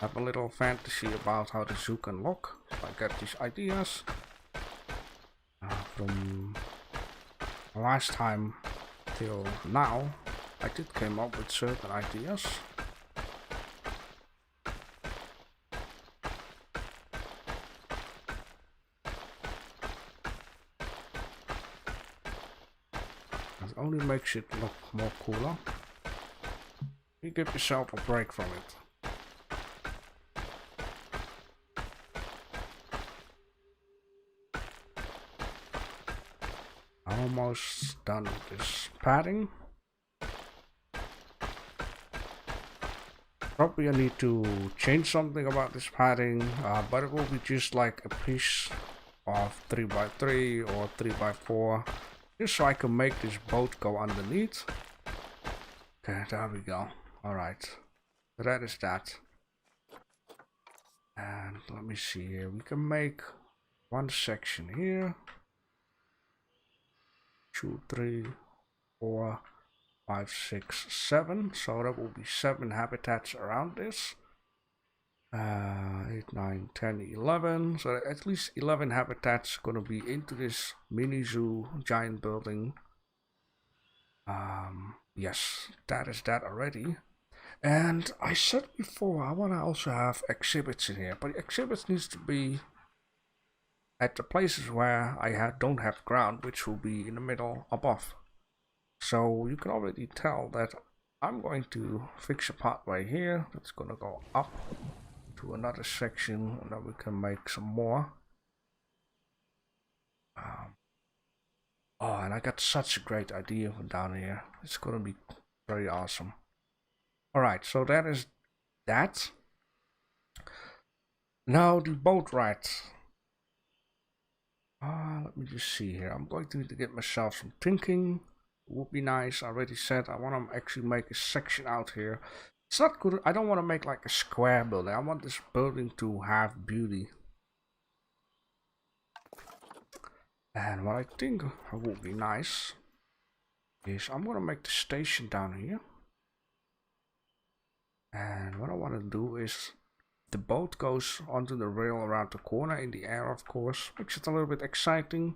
Have a little fantasy about how the zoo can look. I get these ideas from last time till now. I did come up with certain ideas. It only makes it look more cooler. You give yourself a break from it. Almost done with this padding. Probably I need to change something about this padding, but it will be just like a piece of 3x3 or 3x4, just so I can make this boat go underneath. Okay, there we go. Alright, that is that. And let me see here, we can make one section here. 2, 3, 4, 5, 6, 7. So that will be 7 habitats around this. 8, 9, 10, 11. So at least 11 habitats gonna be into this mini zoo giant building. Yes, that is that already. And I said before, I want to also have exhibits in here, but the exhibits needs to be at the places where I don't have ground, which will be in the middle above. So you can already tell that I'm going to fix a pathway here that's going to go up to another section, and then we can make some more. Oh, and I got such a great idea from down here. It's going to be very awesome. Alright, so that is that. Now the boat ride. Let me just see here. I'm going to need to get myself some thinking. Would be nice. I already said I want to actually make a section out here. It's not good. I don't want to make like a square building. I want this building to have beauty. And what I think would be nice is I'm going to make the station down here. And what I want to do is the boat goes onto the rail around the corner in the air, of course. Makes it a little bit exciting.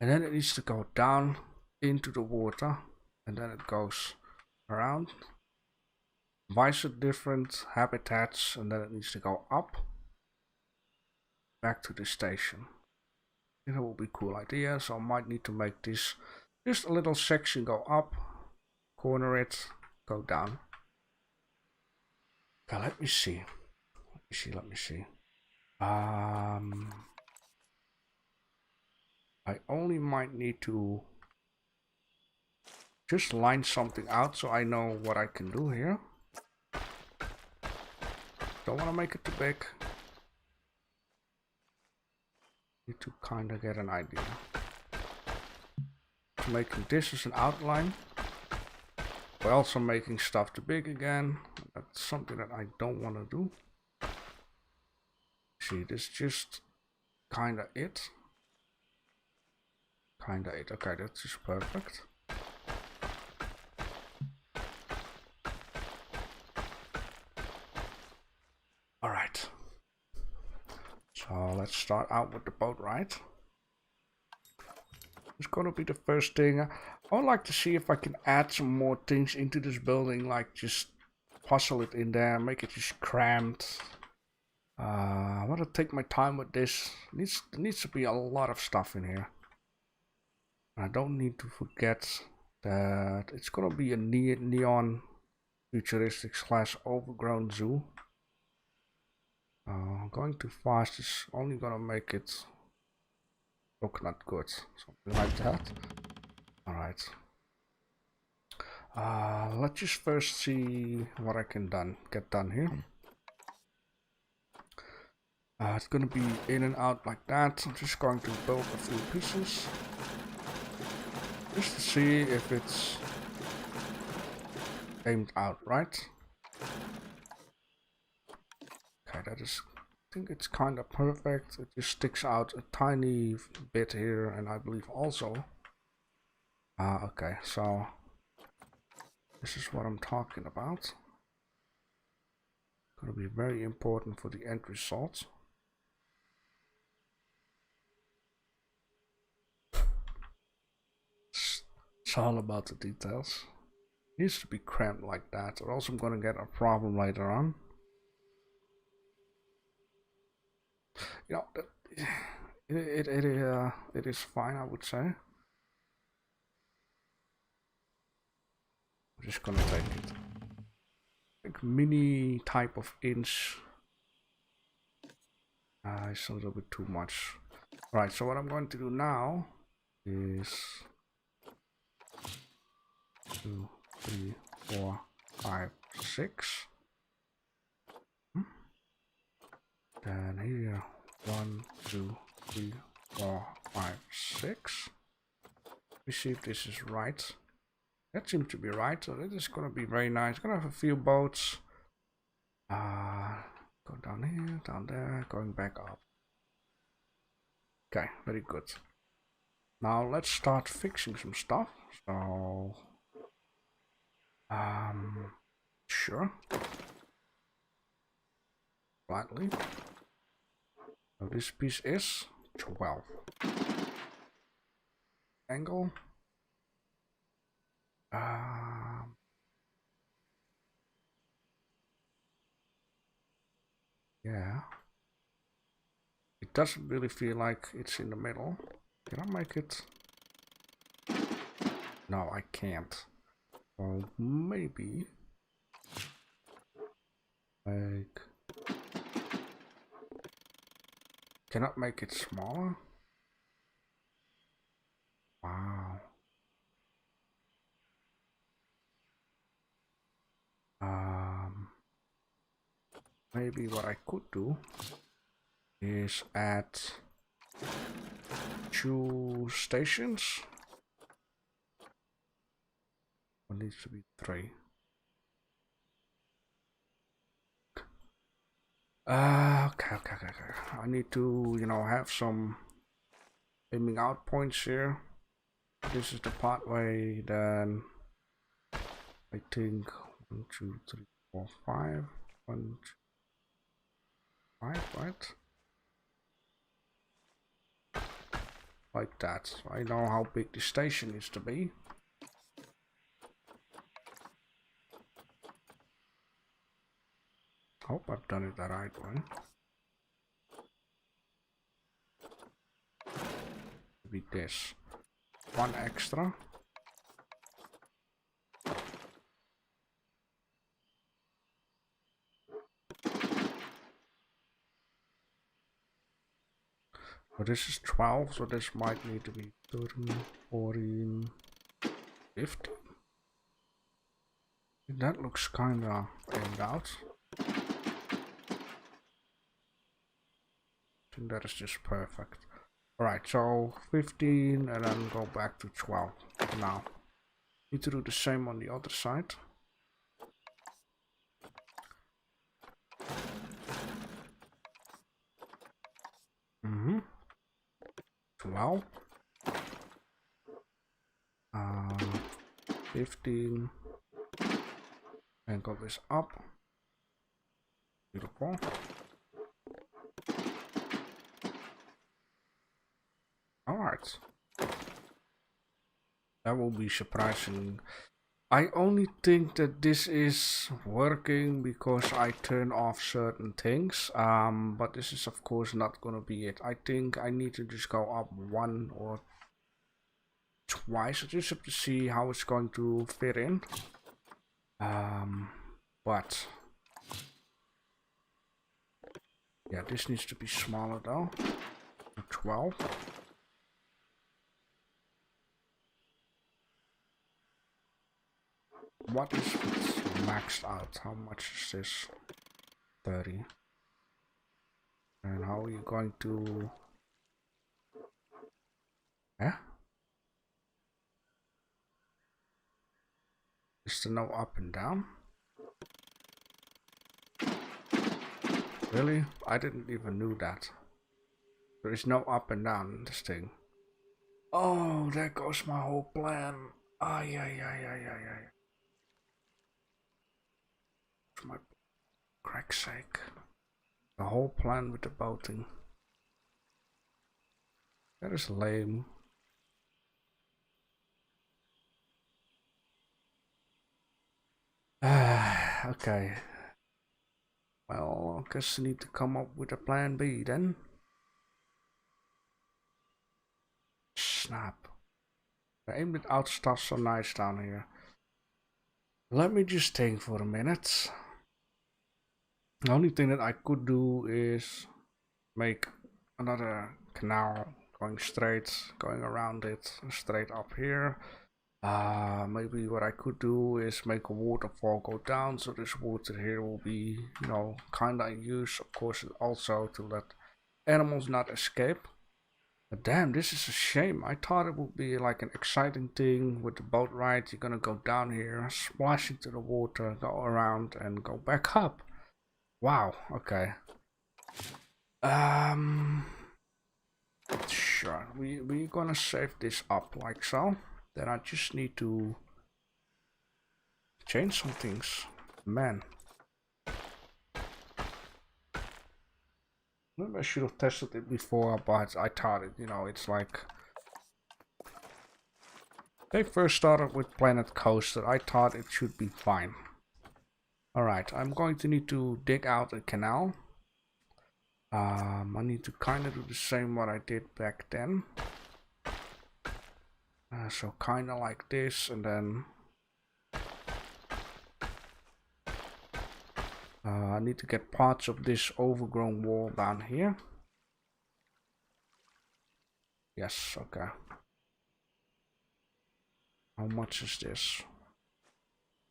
And then it needs to go down into the water. And then it goes around. Visit different habitats. And then it needs to go up. Back to the station. I think that will be a cool idea. So I might need to make this just a little section go up. Corner it. Go down. Okay, let me see. Let me see. I only might need to just line something out so I know what I can do here. Don't want to make it too big. Need to kind of get an idea. Making this as an outline. But also making stuff too big again. That's something that I don't want to do. See, this is just kinda it. Okay, that's just perfect. Alright. So let's start out with the boat ride. It's gonna be the first thing. I would like to see if I can add some more things into this building, like just puzzle it in there, make it just cramped. I want to take my time with this. There needs to be a lot of stuff in here. I don't need to forget that it's gonna be a neon futuristic / overgrown zoo. Going too fast is only gonna make it look not good. Something like that. Alright. Let's just first see what I can get done here. It's gonna be in and out like that. I'm just going to build a few pieces. Just to see if it's aimed out right. Okay, that is, I think it's kind of perfect. It just sticks out a tiny bit here, and I believe also. Okay, so this is what I'm talking about. Gonna be very important for the end result. It's all about the details. It needs to be cramped like that, or else I'm gonna get a problem later on. You know, it is fine, I would say. I'm just gonna take it. Like mini type of inch. It's a little bit too much. Right, so what I'm going to do now is 2, 3, 4, 5, 6. Then here 1, 2, 3, 4, 5, 6. Let me see if this is right. That seems to be right, so this is gonna be very nice. Gonna have a few boats. Go down here, down there, going back up. Okay, very good. Now let's start fixing some stuff. So, sure. Slightly. So this piece is 12. Angle. Yeah. It doesn't really feel like it's in the middle. Can I make it? No, I can't. Well, maybe like, cannot make it smaller. Wow. Maybe what I could do is add 2 stations. It needs to be 3. Okay. I need to, have some aiming out points here. This is the pathway, then I think 1, 2, 3, 4, 5. 1, 2, 5, right? Like that. So I know how big the station needs to be. Hope I've done it the right way. Be this. 1 extra. But this is 12, so this might need to be 13, 14, 15. That looks kinda aimed out. I think that is just perfect. Alright, so 15 and then go back to 12 now. Need to do the same on the other side. Mm-hmm. 12. 15. Angle this up. Beautiful. Alright. That will be surprising. I only think that this is working because I turn off certain things. But this is of course not gonna be it. I think I need to just go up 1 or twice. I just have to see how it's going to fit in. But yeah, this needs to be smaller though. 12. What is maxed out? How much is this? 30. And how are you going to... Yeah? Is there no up and down? Really? I didn't even know that. There is no up and down in this thing. Oh, there goes my whole plan. Ay. For my crack's sake. The whole plan with the boating. That is lame. Okay. Well, I guess I need to come up with a plan B then. Snap. I aimed it out stuff so nice down here. Let me just think for a minute. The only thing that I could do is make another canal going straight, going around it, straight up here. Maybe what I could do is make a waterfall go down, so this water here will be, kinda used, of course, also to let animals not escape. But damn, this is a shame. I thought it would be like an exciting thing with the boat ride. You're gonna go down here, splash into the water, go around and go back up. Wow, okay. Sure, we're gonna save this up like so. Then I just need to change some things. Man. Maybe I should have tested it before, but I thought it, you know, it's like... They first started with Planet Coaster, I thought it should be fine. Alright, I'm going to need to dig out a canal. I need to kind of do the same what I did back then. So kind of like this, and then... I need to get parts of this overgrown wall down here. Yes, okay. How much is this?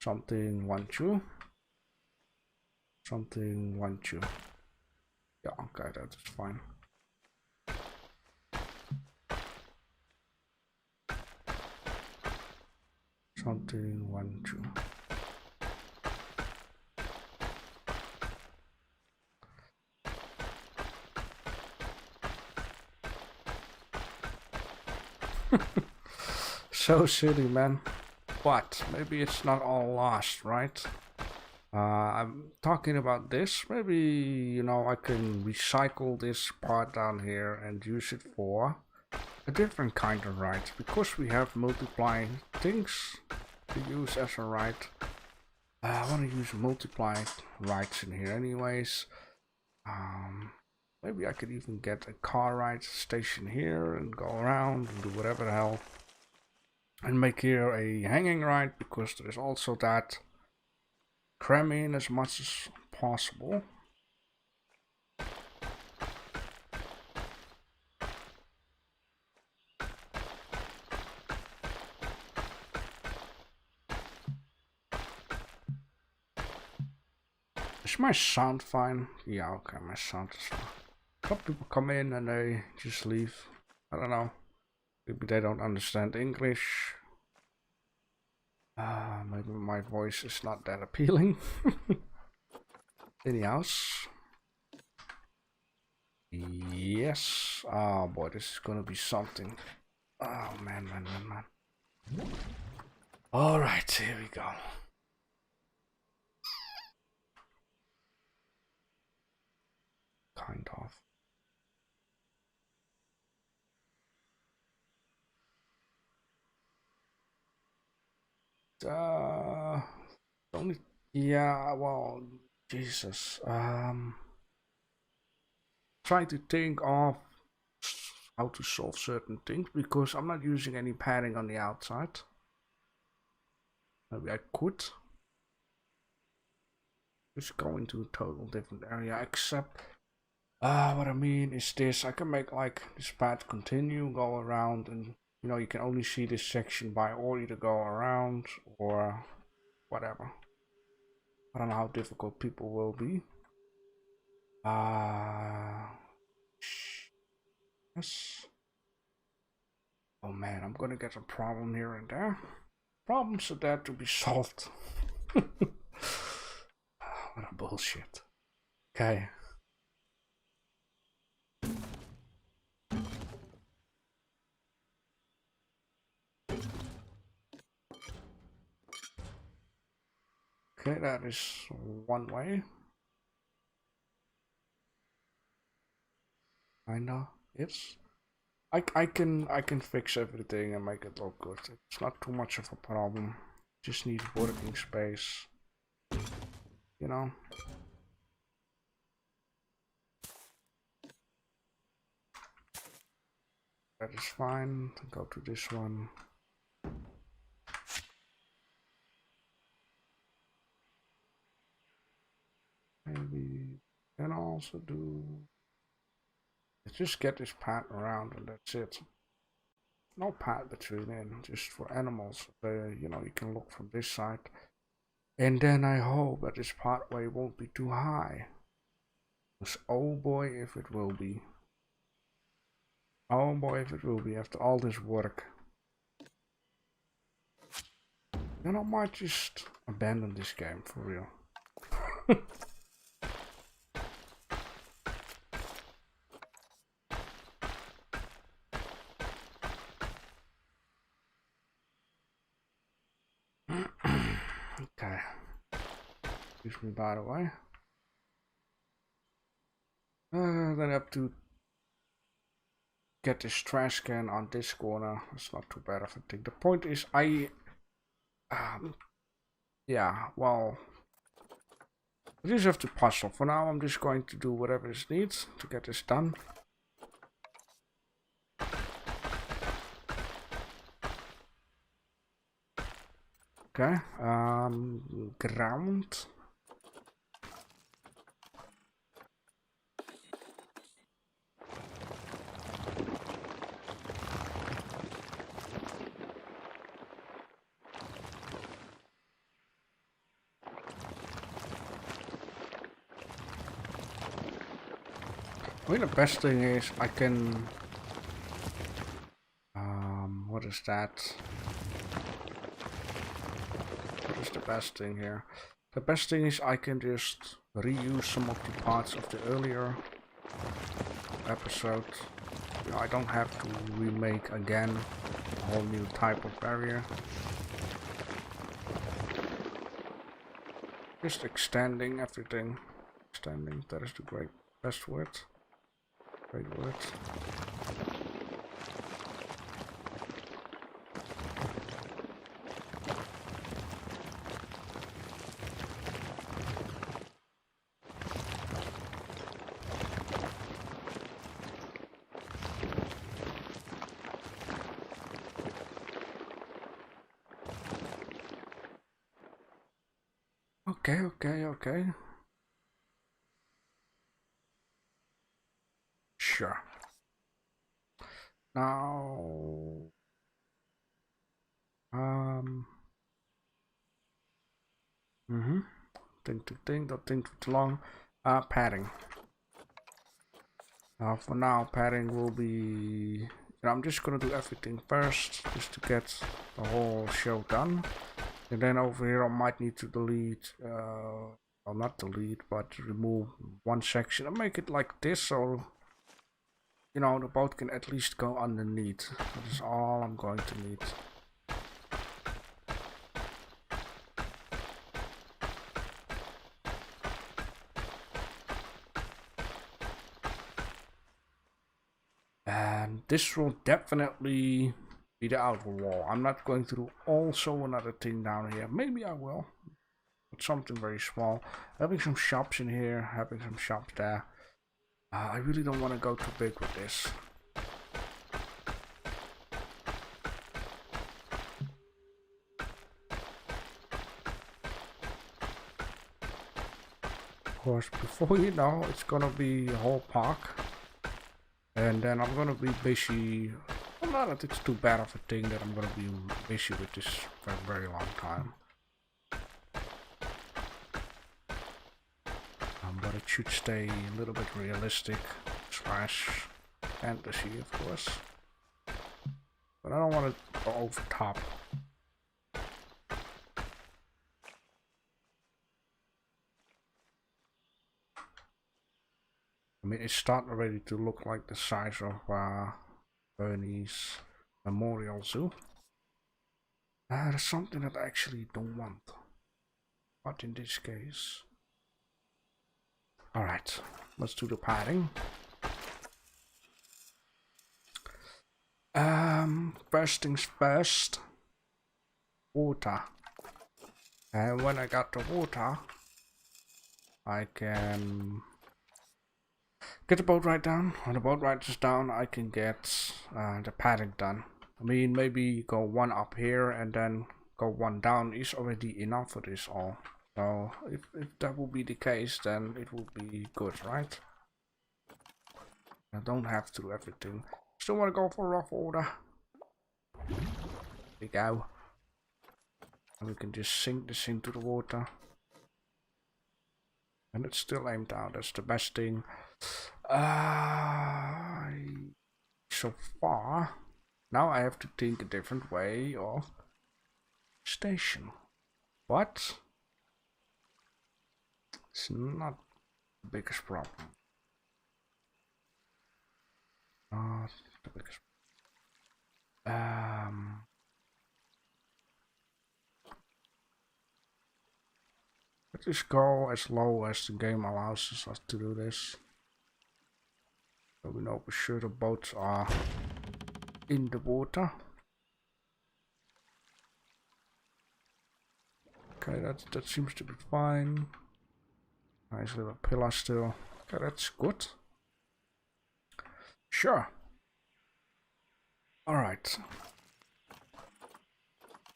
Something 1, 2. Something 1, 2. Yeah, okay, that's fine. Something 1, 2. So silly, man. But maybe it's not all lost, right? I'm talking about this. Maybe, you know, I can recycle this part down here and use it for a different kind of ride. Because we have multiplying things to use as a ride. I want to use multiplied rides in here anyways. Maybe I could even get a car ride station here and go around and do whatever the hell. And make here a hanging ride, because there is also that. Cram in as much as possible. Is my sound fine? Yeah, okay, my sound is fine. Some people come in and they just leave. I don't know. Maybe they don't understand English. Maybe my voice is not that appealing. Anyhow. Yes. Oh boy, this is gonna be something. Oh man. Alright, here we go. Kind of. Only, yeah, well, Jesus. Trying to think of how to solve certain things, because I'm not using any padding on the outside. Maybe I could just go into a total different area, except what I mean is this. I can make like this path continue, go around, and you know, you can only see this section by or either go around or whatever. I don't know how difficult people will be. Yes. Oh man, I'm gonna get a problem here and there. Problems are there to be solved. What a bullshit. Okay. Okay, that is one way. Kinda. Yes. I can fix everything and make it look good. It's not too much of a problem. Just need working space. You know. That is fine. Go to this one. Maybe can also do. Let's just get this path around and that's it. No path between in, just for animals. You know, you can look from this side. And then I hope that this pathway won't be too high. Because oh boy if it will be. Oh boy if it will be after all this work. Then I might just abandon this game for real. Excuse me, by the way. Then I have to get this trash can on this corner. It's not too bad of a thing. The point is, yeah, well, I just have to puzzle. For now, I'm just going to do whatever is needed to get this done. Okay, ground. I mean, the best thing is I can, what is that? What is the best thing here? The best thing is I can just reuse some of the parts of the earlier episode. You know, I don't have to remake again a whole new type of barrier. Just extending everything. Extending, that is the best word. Great word. Okay. Sure. Now, don't think too long. Padding. For now, padding will be. I'm just gonna do everything first, just to get the whole show done. And then over here, I might need to delete. Well, not delete, but remove one section and make it like this, so you know the boat can at least go underneath. That is all I'm going to need. And this will definitely be the outer wall. I'm not going to do also another thing down here. Maybe I will, but something very small. Having some shops in here, having some shops there. I really don't want to go too big with this. Of course, before you know, it's gonna be a whole park. And then I'm gonna be busy. Well, not that it's too bad of a thing that I'm gonna be busy with this for a very long time. But it should stay a little bit realistic / fantasy, of course. But I don't want to go over top. I mean, it's starting already to look like the size of Bernie's Memorial Zoo. That's something that I actually don't want. But in this case. Alright, let's do the padding. First things first. Water. And when I got the water, I can get the boat right down. When the boat right is down, I can get the padding done. I mean, maybe go one up here and then go one down is already enough for this all. So if that will be the case, then it will be good, right? I don't have to do everything. Still want to go for rough order. There we go. And we can just sink this into the water. And it's still aimed out, that's the best thing. So far, now I have to think a different way of station. What? It's not the biggest problem. Not the biggest. Let's just go as low as the game allows us to do this. So we know for sure the boats are in the water. Okay, that seems to be fine. Nice little pillar still. Okay, that's good. Sure. Alright.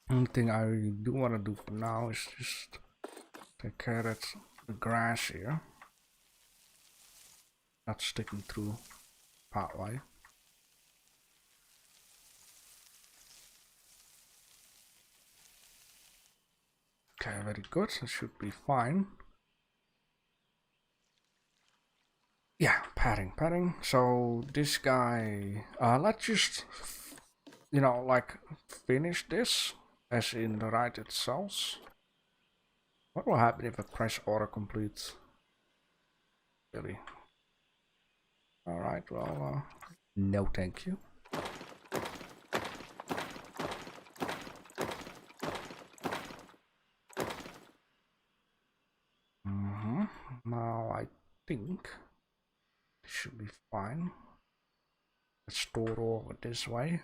One thing I do want to do for now is just take care that the grass here not sticking through pathway. Okay, very good. That should be fine. Yeah, padding. So this guy, let's just, you know, like finish this as in the ride itself. What will happen if I press autocomplete? Really? Alright, well, no thank you. Now I think it should be fine. Let's store over this way.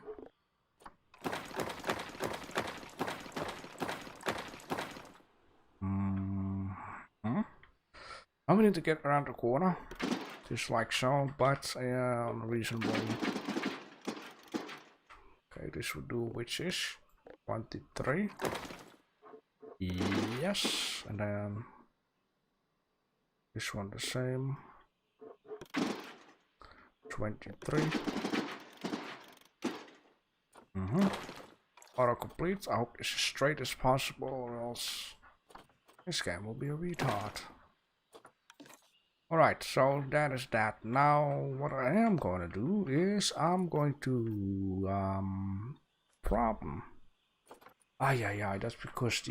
I'm going to get around the corner, just like so, but reasonable. Okay, this will do, which is 23. Yes, and then this one the same. 23. Autocomplete. I hope it's as straight as possible, or else this game will be a retard. Alright, so that is that. Now, what I am going to do is I'm going to problem. Yeah, that's because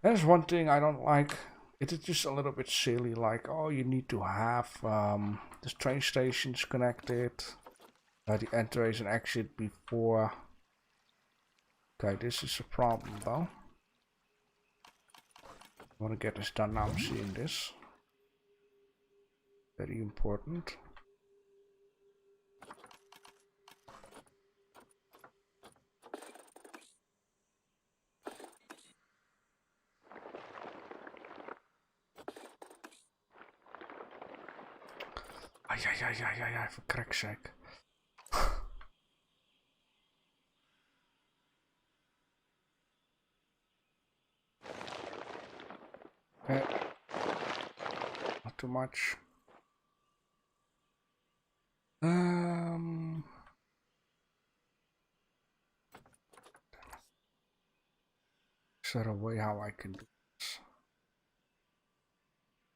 that's one thing I don't like. It is just a little bit silly, like, oh, you need to have the train stations connected, the entrance and exit before. Okay, this is a problem though. I want to get this done now. I'm seeing this. Very important. Yeah, for crack's sake. Okay. Not too much. Is there a way how I can do this?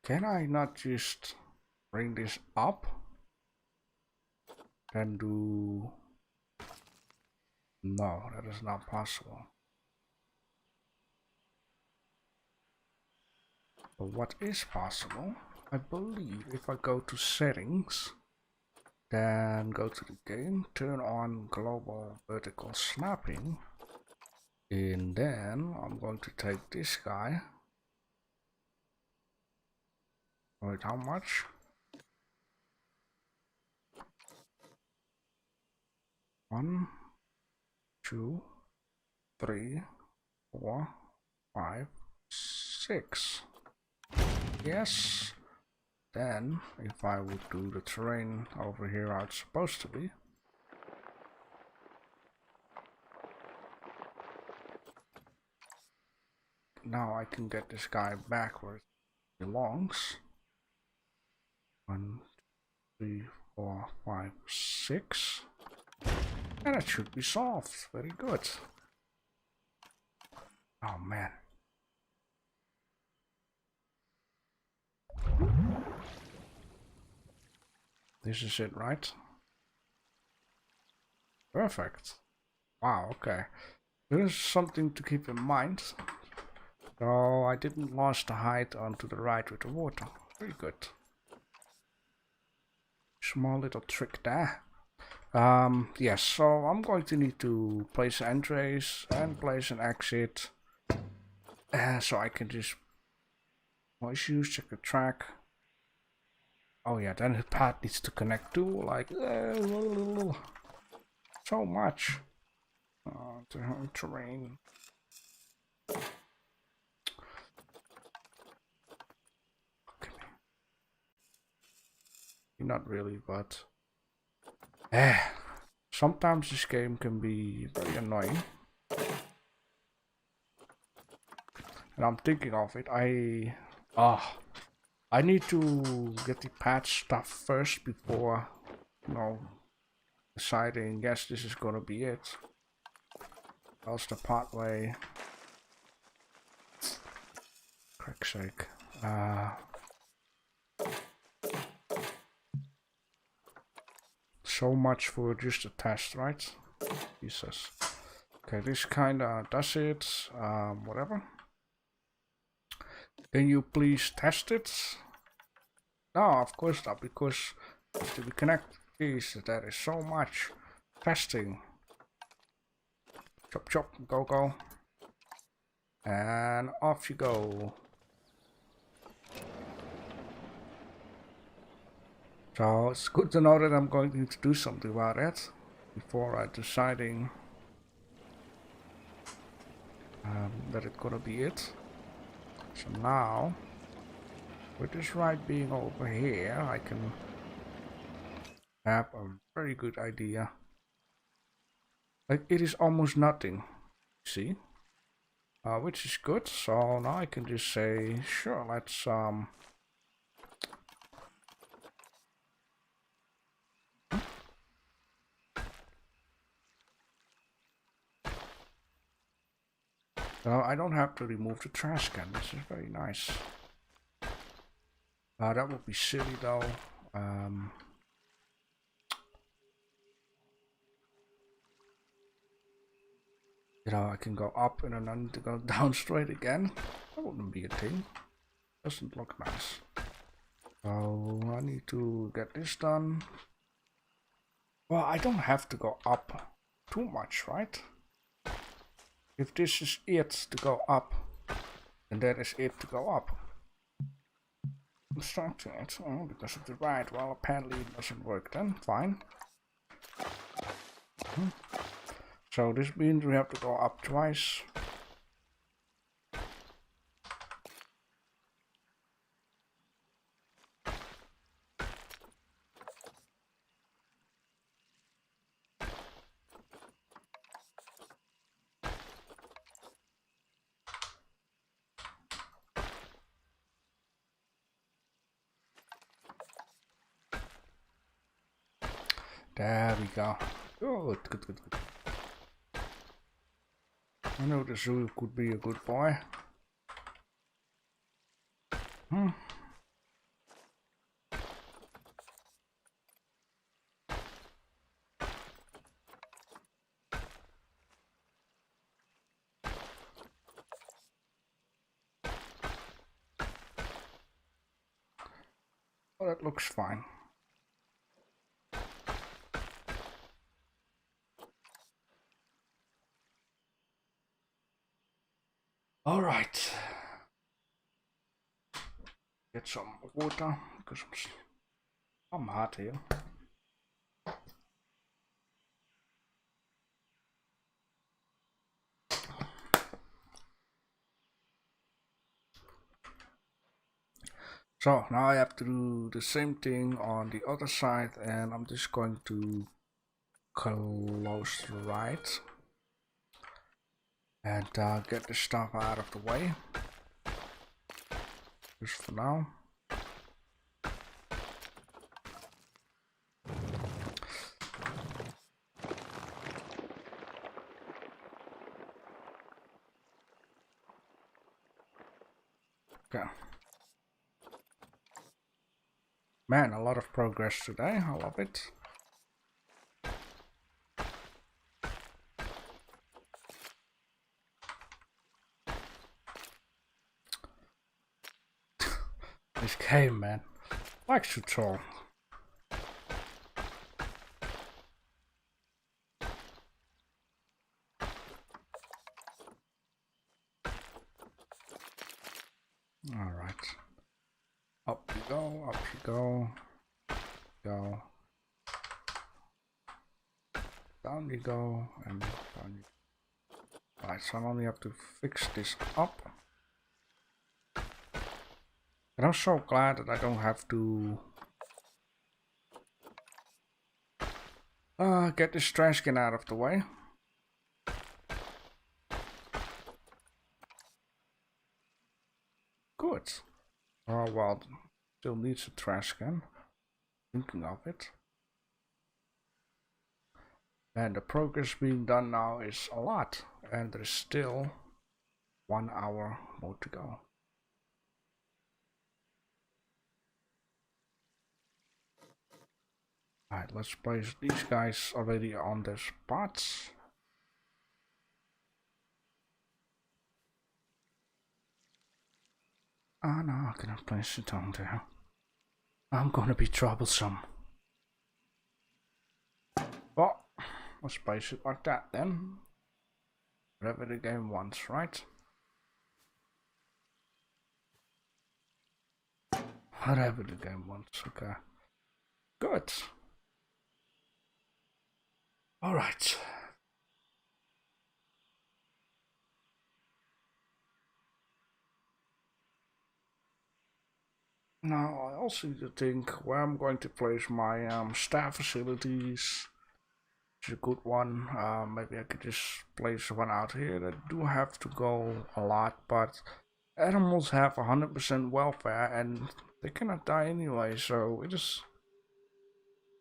Can I not just bring this up and do? No, that is not possible. But what is possible, I believe, if I go to settings, then go to the game, turn on global vertical snapping, and then I'm going to take this guy. Wait, how much? One, 2, 3, 4, 5, 6. Yes. Then, if I would do the terrain over here how it's supposed to be. Now I can get this guy back where it belongs. 1, 2, 3, 4, 5, 6. And it should be solved. Very good. Oh man. This is it, right? Perfect. Wow, okay. There is something to keep in mind. So I didn't launch the height onto the right with the water. Very good. Small little trick there. Yes, so I'm going to need to place an entrance and place an exit. So I can just No issues, check the track. Oh yeah, then the pad needs to connect too, like so much. Terrain. Okay. Not really, but sometimes this game can be very annoying. And I'm thinking of it. I need to get the patch stuff first before, you know, deciding, yes, this is gonna be it. Else the pathway. Crick's sake. So much for just a test, right? Jesus. Okay, this kinda does it. Whatever. Can you please test it? No, of course not, because to be connected, jeez, there is so much testing. Chop chop, go go. And off you go. So it's good to know that I'm going to need to do something about it before I deciding that it's gonna be it. So now, with this ride being over here, I can have a very good idea. Like, it is almost nothing, see? Which is good. So now I can just say, sure, let's So I don't have to remove the trash can. This is very nice. That would be silly though. You know, I can go up and then I need to go down straight again. That wouldn't be a thing. Doesn't look nice. So I need to get this done. Well, I don't have to go up too much, right? If this is it to go up, then that is it to go up. Constructing it because of the ride. Well, apparently it doesn't work then. Fine. So this means we have to go up twice. There we go. Good, good, good, good. I know the zoo could be a good boy. Oh, that looks fine. All right. Get some water because I'm hot here. So now I have to do the same thing on the other side, and I'm just going to close the ride and get the stuff out of the way. Just for now. Okay. Man, a lot of progress today. I love it. This game, man, likes to troll. All right. go, up you go, go, down you go, and down you go. Right, so I only have to fix this up. And I'm so glad that I don't have to get this trash can out of the way. Good. Oh well, still needs a trash can. Thinking of it. And the progress being done now is a lot. And there's still 1 hour more to go. Alright, let's place these guys already on their spots. Ah, no, I cannot place it on there. I'm gonna be troublesome. Well, let's place it like that then. Whatever the game wants, right? Whatever the game wants, okay. Good. Alright. Now, I also need to think where I'm going to place my staff facilities. It's a good one. Maybe I could just place one out here. That do have to go a lot, but animals have 100% welfare and they cannot die anyway, so it is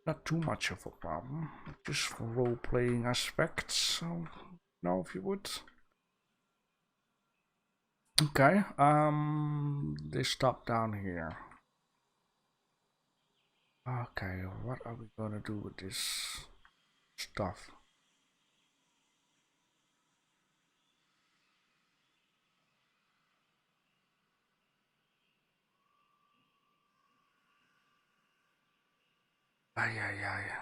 not too much of a problem. Just for role-playing aspects, so know if you would. Okay, they stop down here. Okay, what are we gonna do with this stuff? Yeah.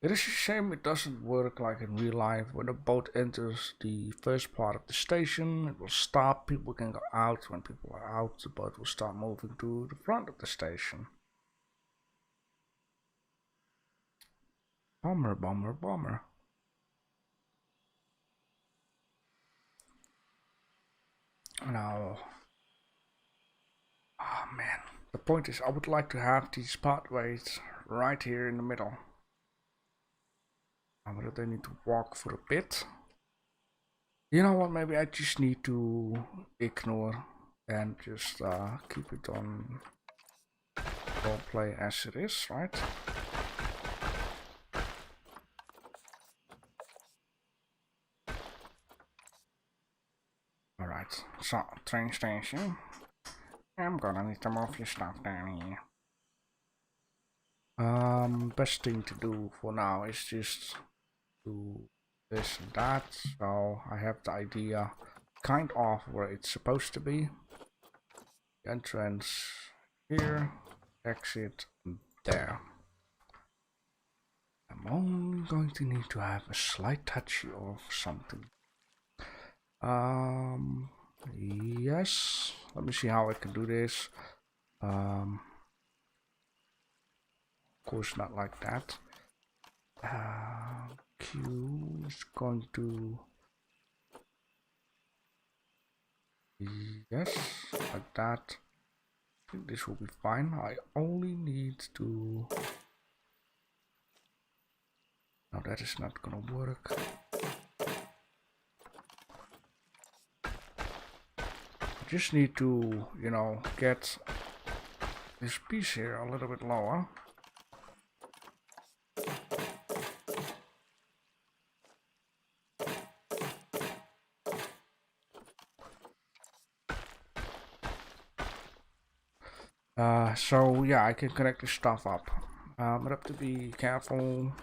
It is a shame it doesn't work like in real life. When a boat enters the first part of the station, it will stop, people can go out. When people are out, the boat will start moving to the front of the station. Bummer, bummer, bummer. Now, oh man, the point is I would like to have these pathways right here in the middle. But they need to walk for a bit. You know what, maybe I just need to ignore and just keep it on roleplay as it is, right? Alright, so train station. I'm gonna need to move your stuff down here. Best thing to do for now is just do this and that, so I have the idea kind of where it's supposed to be. Entrance here, exit there. I'm only going to need to have a slight touch of something. Yes, let me see how I can do this. Of course not like that. Q is going to, yes, like that. I think this will be fine. I only need to, no, that is not gonna work. I just need to, you know, get this piece here a little bit lower. So yeah, I can connect this stuff up. But I have to be careful.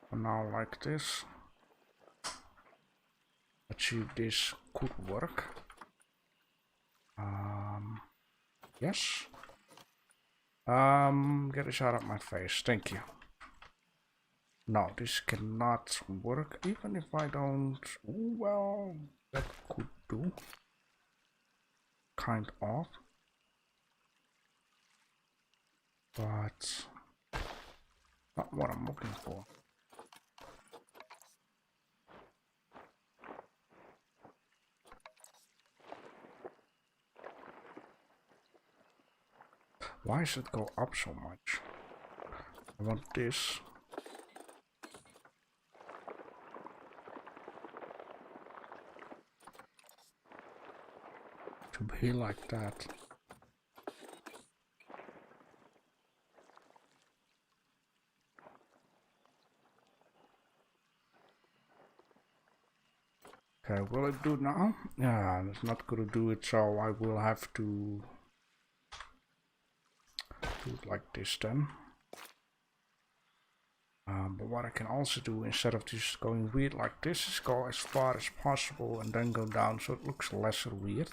For now, like this. Let's see if this could work. Yes. Get this out of my face. Thank you. No, this cannot work, even if I don't. Well, that could do. Kind of. But not what I'm looking for. Why does it go up so much? I want this. To be like that. Okay, will it do it now? Yeah, it's not gonna do it, so I will have to do it like this then. But what I can also do, instead of just going weird like this, is go as far as possible and then go down so it looks lesser weird.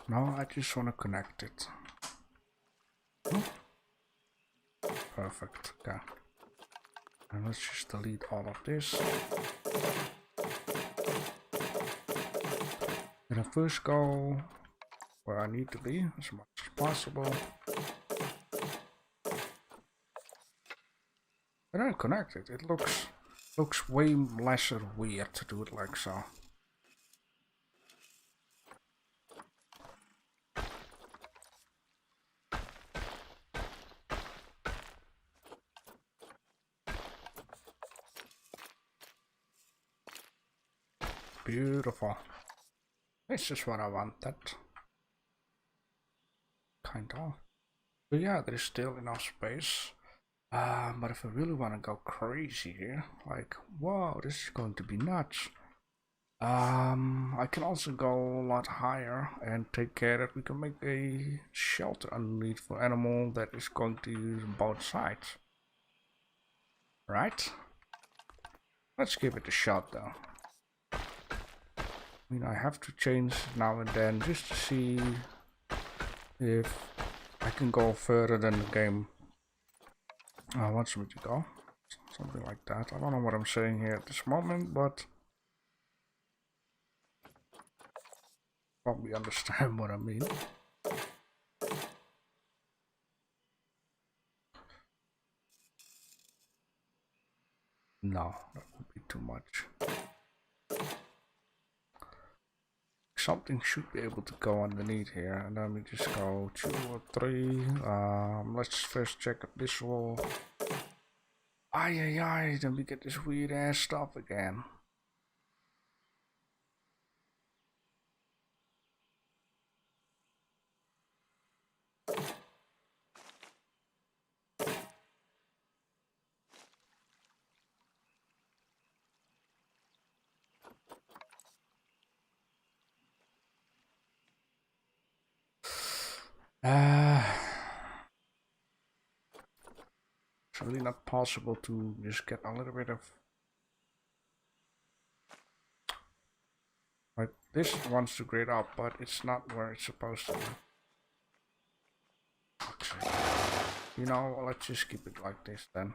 Now I just want to connect it. Perfect, okay. And let's just delete all of this. And I first go where I need to be as much as possible. And then connect it. It looks way lesser weird to do it like so. Beautiful. This is what I wanted. Kind of. But yeah, there's still enough space. But if I really want to go crazy here, like, whoa, this is going to be nuts. I can also go a lot higher and take care that we can make a shelter underneath for animal that is going to use both sides. Right? Let's give it a shot though. I mean, I have to change now and then just to see if I can go further than the game wants me to go. Something like that. I don't know what I'm saying here at this moment, but probably understand what I mean. No, that would be too much. Something should be able to go underneath here, and then we just go 2 or 3. Let's first check this wall. Ay, then we get this weird ass stuff again. It's really not possible to just get a little bit of, like, this wants to grade up, but it's not where it's supposed to be. Okay. You know, let's just keep it like this then.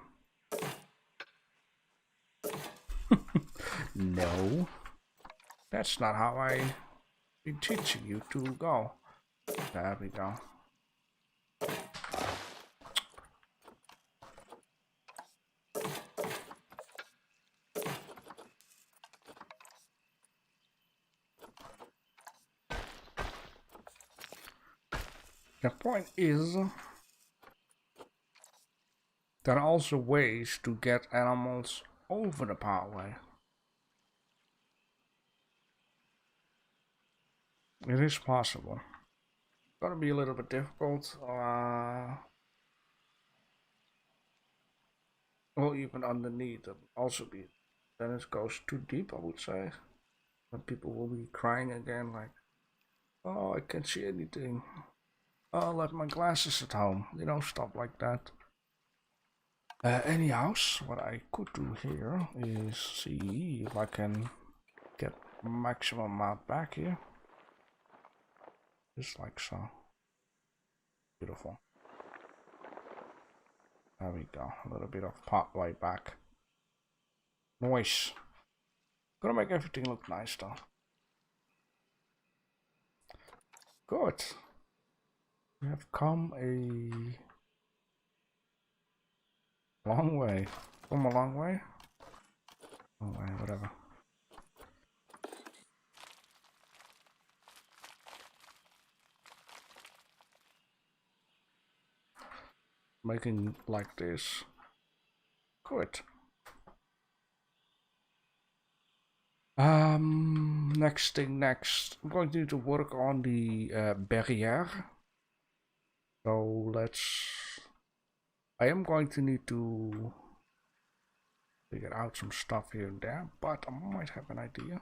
No, that's not how I've been teaching you to go. There we go. The point is, there are also ways to get animals over the pathway. It is possible. It's gonna be a little bit difficult. Well, even underneath, it will also be. Then it goes too deep, I would say. Then people will be crying again, like, "Oh, I can't see anything. Oh, I left my glasses at home." You know, stuff like that. Anyhow, what I could do here is see if I can get maximum amount back here. Just like so. Beautiful. There we go. A little bit of pathway back. Nice. Gonna make everything look nice though. Good. We have come a long way. Come a long way? Long way, whatever. Making like this. Good. Next thing next. I'm going to need to work on the barrier. So I am going to need to figure out some stuff here and there, but I might have an idea.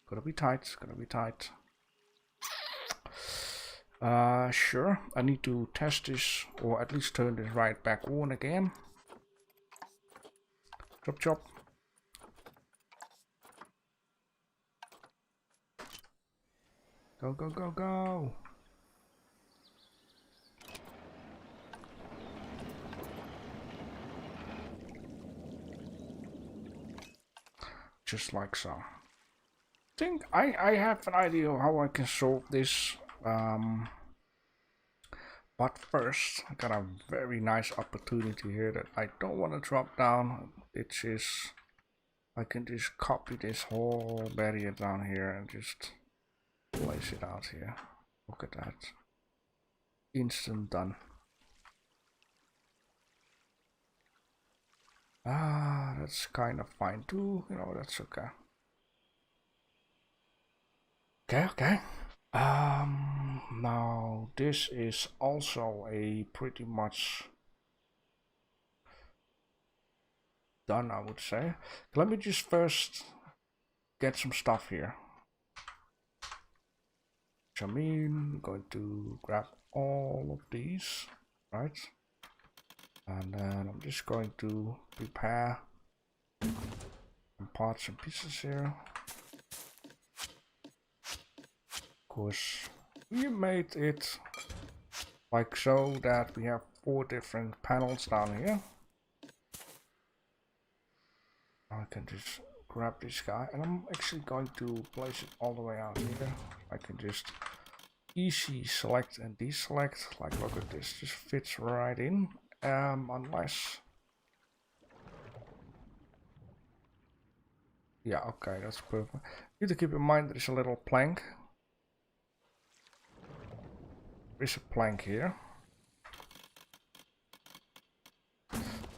Gonna be tight, gonna be tight. Sure, I need to test this, or at least turn this right back on again. Chop chop. Go, go, go, go. Just like so. I think I have an idea of how I can solve this. But first, I got a very nice opportunity here that I don't want to drop down. It's just, I can just copy this whole barrier down here and just place it out here. Look at that. Instant done. Ah, that's kind of fine too. You know, that's okay. Okay. Now this is also a pretty much done, I would say. Let me just first get some stuff here. Which I mean, I'm going to grab all of these, right? And then I'm just going to prepare some parts and pieces here. Of course, we made it like so that we have 4 different panels down here. I can just grab this guy, and I'm actually going to place it all the way out here. I can just easy select and deselect. Like, look at this, just fits right in. Unless, yeah, okay, that's perfect. You need to keep in mind there's a little plank. There's a plank here,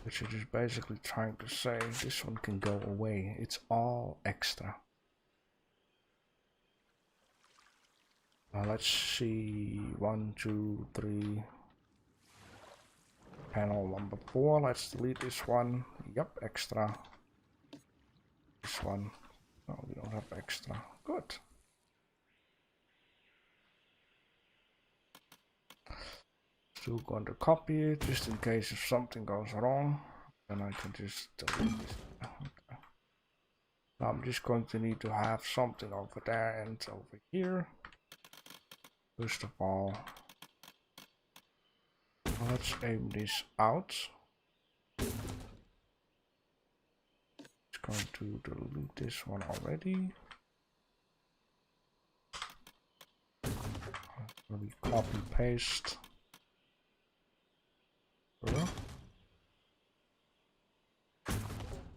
which is just basically trying to say this one can go away. It's all extra. Let's see, 1, 2, 3. Panel number 4. Let's delete this one. Yep, extra. This one. No, we don't have extra. Good. Still going to copy it just in case if something goes wrong. Then I can just delete this. Okay. Now I'm just going to need to have something over there and over here. First of all, let's aim this out. It's going to delete this one already. Maybe copy paste.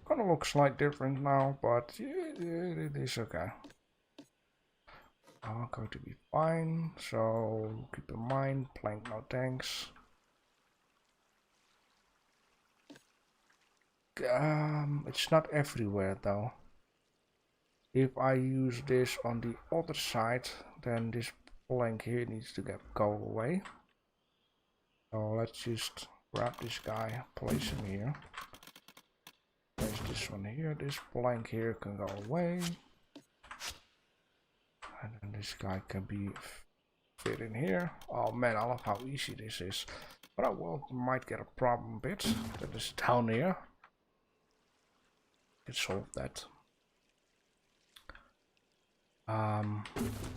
Gonna look slightly different now, but it is okay. Going to be fine. So keep in mind, plank no tanks. It's not everywhere though. If I use this on the other side, then this plank here needs to go away. So let's just grab this guy, place him here. Place this one here. This plank here can go away. And then this guy can be fit in here. Oh man, I love how easy this is. But I might get a problem a bit. That is down here. Can solve that.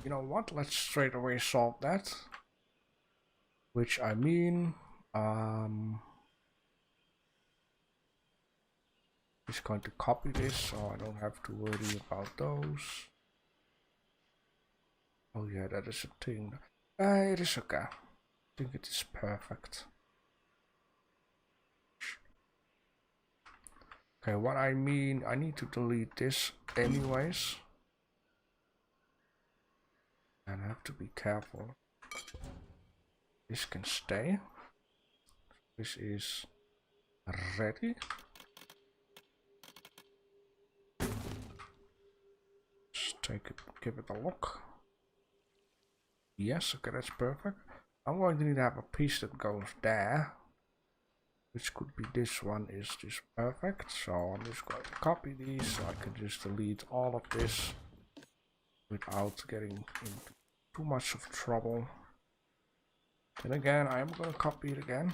You know what? Let's straight away solve that. Which I mean, just going to copy this so I don't have to worry about those. Oh yeah, that is a thing. It is okay. I think it is perfect. Okay, what I mean, I need to delete this anyways. And I have to be careful. This can stay. This is ready. Just take it, give it a look. Yes, okay, that's perfect. I'm going to need to have a piece that goes there. Which could be this one, is this perfect. So I'm just going to copy these so I can just delete all of this without getting into too much of trouble. Then again, I am going to copy it again.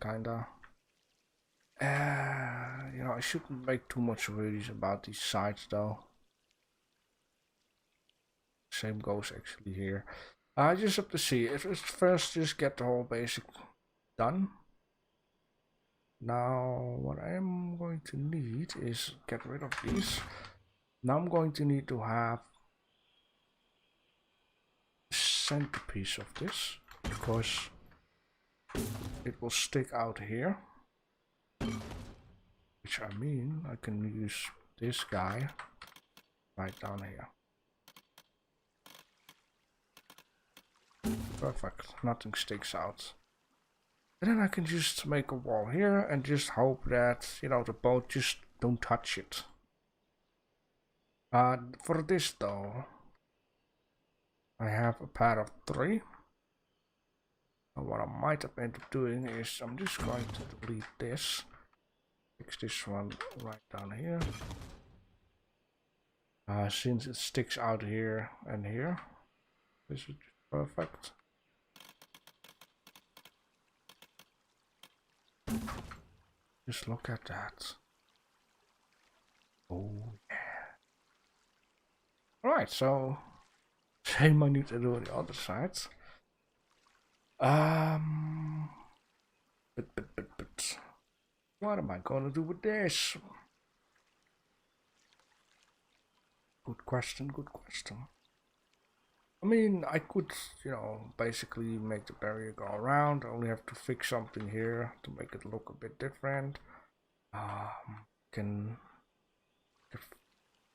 Kinda. You know, I shouldn't make too much worries about these sides though. Same goes actually here. I just have to see. Let's first just get the whole basic done. Now, what I am going to need is get rid of these. Now I'm going to need to have a centerpiece of this because it will stick out here. Which I mean, I can use this guy right down here. Perfect, nothing sticks out. And then I can just make a wall here and just hope that, you know, the boat just don't touch it. For this though, I have a pair of 3. And what I might have ended up doing is I'm just going to delete this. Fix this one right down here. Since it sticks out here and here, this is perfect. Just look at that. Oh yeah. Alright, so same I need to do on the other side. But what am I gonna do with this? Good question. I mean, I could, you know, basically make the barrier go around. I only have to fix something here to make it look a bit different. Can get a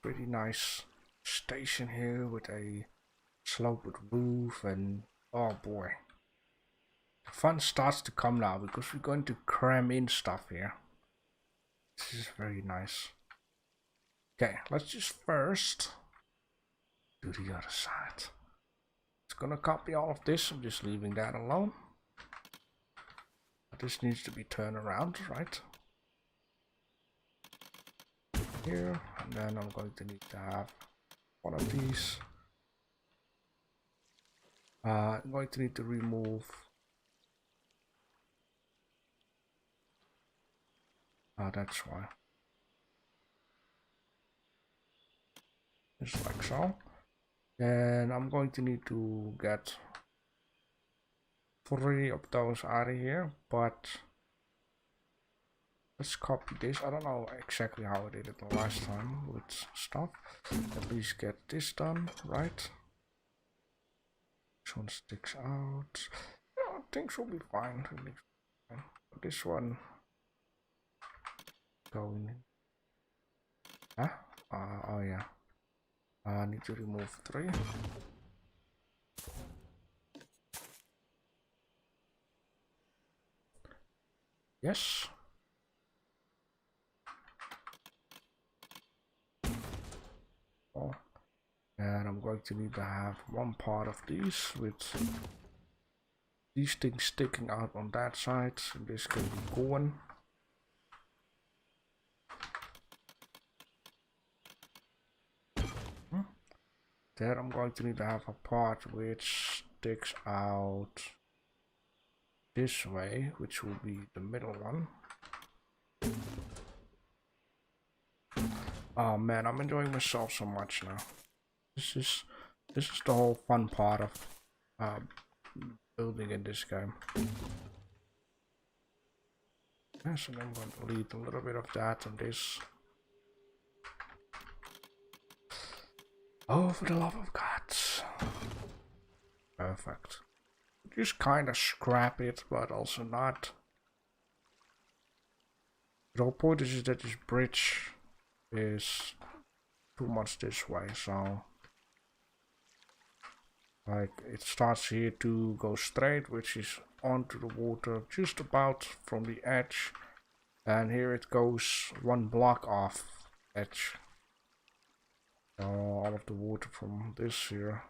pretty nice station here with a sloped roof, and oh boy, the fun starts to come now because we're going to cram in stuff here. This is very nice. Okay, let's just first do the other side. It's gonna copy all of this. I'm just leaving that alone. This needs to be turned around, right? Here, and then I'm going to need to have one of these. I'm going to need to remove that's why. Just like so. And I'm going to need to get 3 of those out of here, but let's copy this. I don't know exactly how I did it the last time with stuff. At least get this done, right? This one sticks out. Yeah, things will be fine. This one going. Huh? Oh yeah. I need to remove 3. Yes. Oh. And I'm going to need to have one part of these with these things sticking out on that side. So this can be going. There I'm going to need to have a part which sticks out this way, which will be the middle one. Oh man, I'm enjoying myself so much now. This is this is the whole fun part of uh, building in this game. Yes, and I'm going to leave a little bit of that on this. Oh, for the love of God. Perfect. Just kind of scrap it, but also not. The whole point is that this bridge is too much this way, so like it starts here to go straight, which is onto the water just about from the edge, and here it goes one block off edge. All of the water from this here.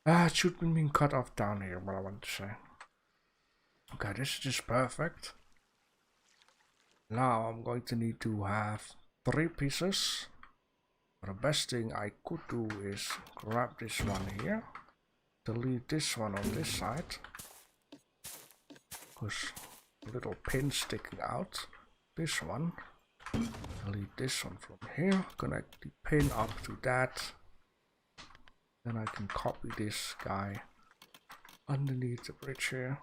It should have been cut off down here, what I want to say. Okay, this is just perfect. Now I'm going to need to have 3 pieces. The best thing I could do is grab this one here, delete this one on this side, because a little pin sticking out. This one, delete this one from here, connect the pin up to that. Then I can copy this guy underneath the bridge here,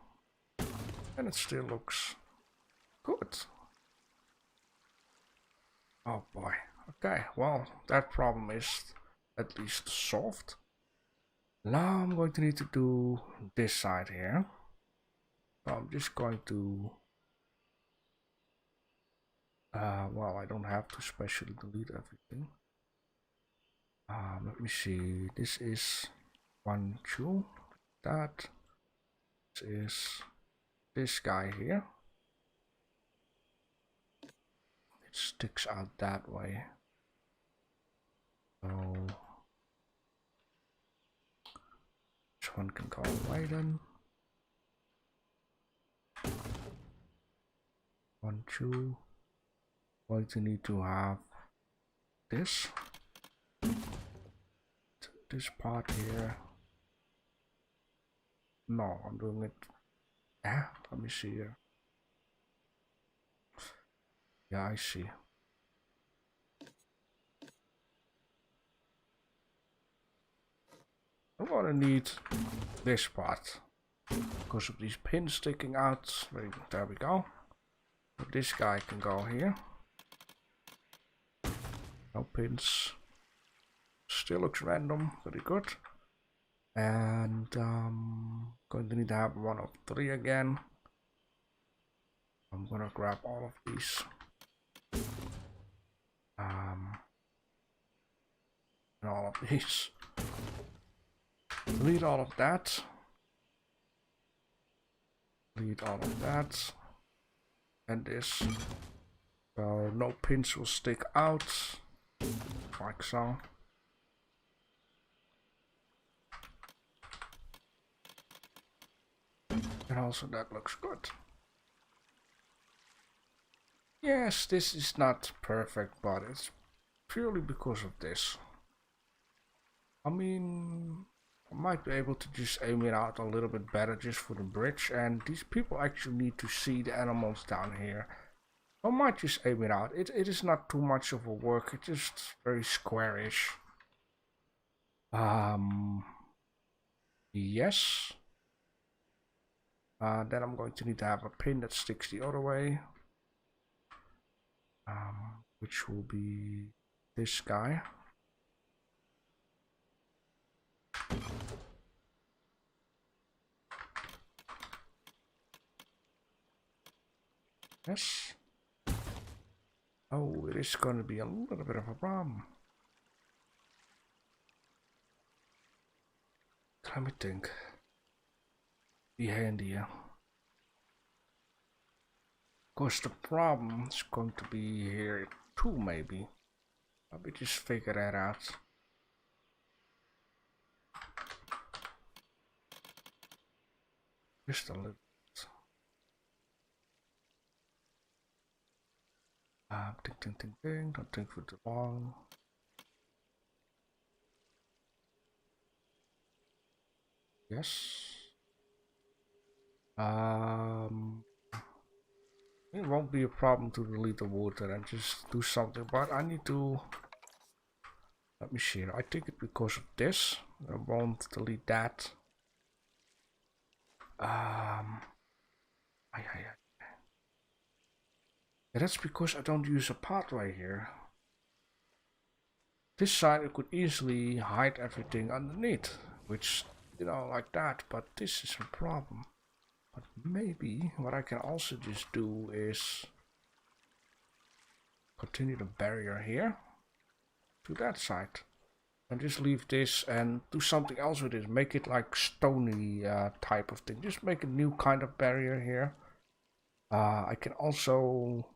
and it still looks good. Oh boy. Okay, well, that problem is at least solved. Now I'm going to need to do this side here. So I'm just going to... well, I don't have to specially delete everything. Let me see. This is 1, 2. That is this guy here. It sticks out that way. So this one can go away then. 1, 2. Going to need to have this part here. No, I'm doing it. Yeah, let me see here. Yeah, I see. I'm gonna need this part because of these pins sticking out. There we go. So this guy can go here. No pins. Still looks random, very good. And going to need to have 1 of 3 again. I'm gonna grab all of these. And all of these. Delete all of that. Delete all of that. And this. So no pins will stick out. Like so. And also that looks good. Yes, this is not perfect, but it's purely because of this. I mean, I might be able to just aim it out a little bit better just for the bridge, and these people actually need to see the animals down here. I might just aim it out. It is not too much of a work, it's just very squarish. Yes. Then I'm going to need to have a pin that sticks the other way. Which will be this guy. Yes. Oh, it is going to be a little bit of a problem. Let me think. Be handier. Because the problem is going to be here too, maybe. Let me just figure that out. Just a little bit. Ting, ting, ting, ting. Don't think for too long. Yes. It won't be a problem to delete the water and just do something, but I need to, let me see, I think it's because of this. I won't delete that. Yeah, that's because I don't use a pathway here. This side I could easily hide everything underneath, which, you know, like that, but this is a problem. But maybe what I can also just do is continue the barrier here to that side. And just leave this and do something else with it. Make it like stony type of thing. Just make a new kind of barrier here. I can also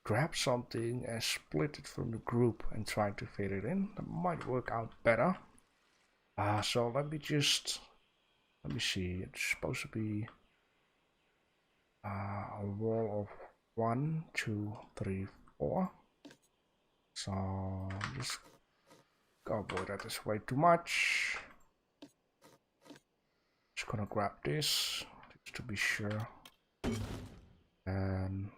grab something and split it from the group and try to fit it in. That might work out better. So let me see. It's supposed to be a wall of 1, 2, 3, 4. So just oh boy, that is way too much. Just gonna grab this just to be sure, and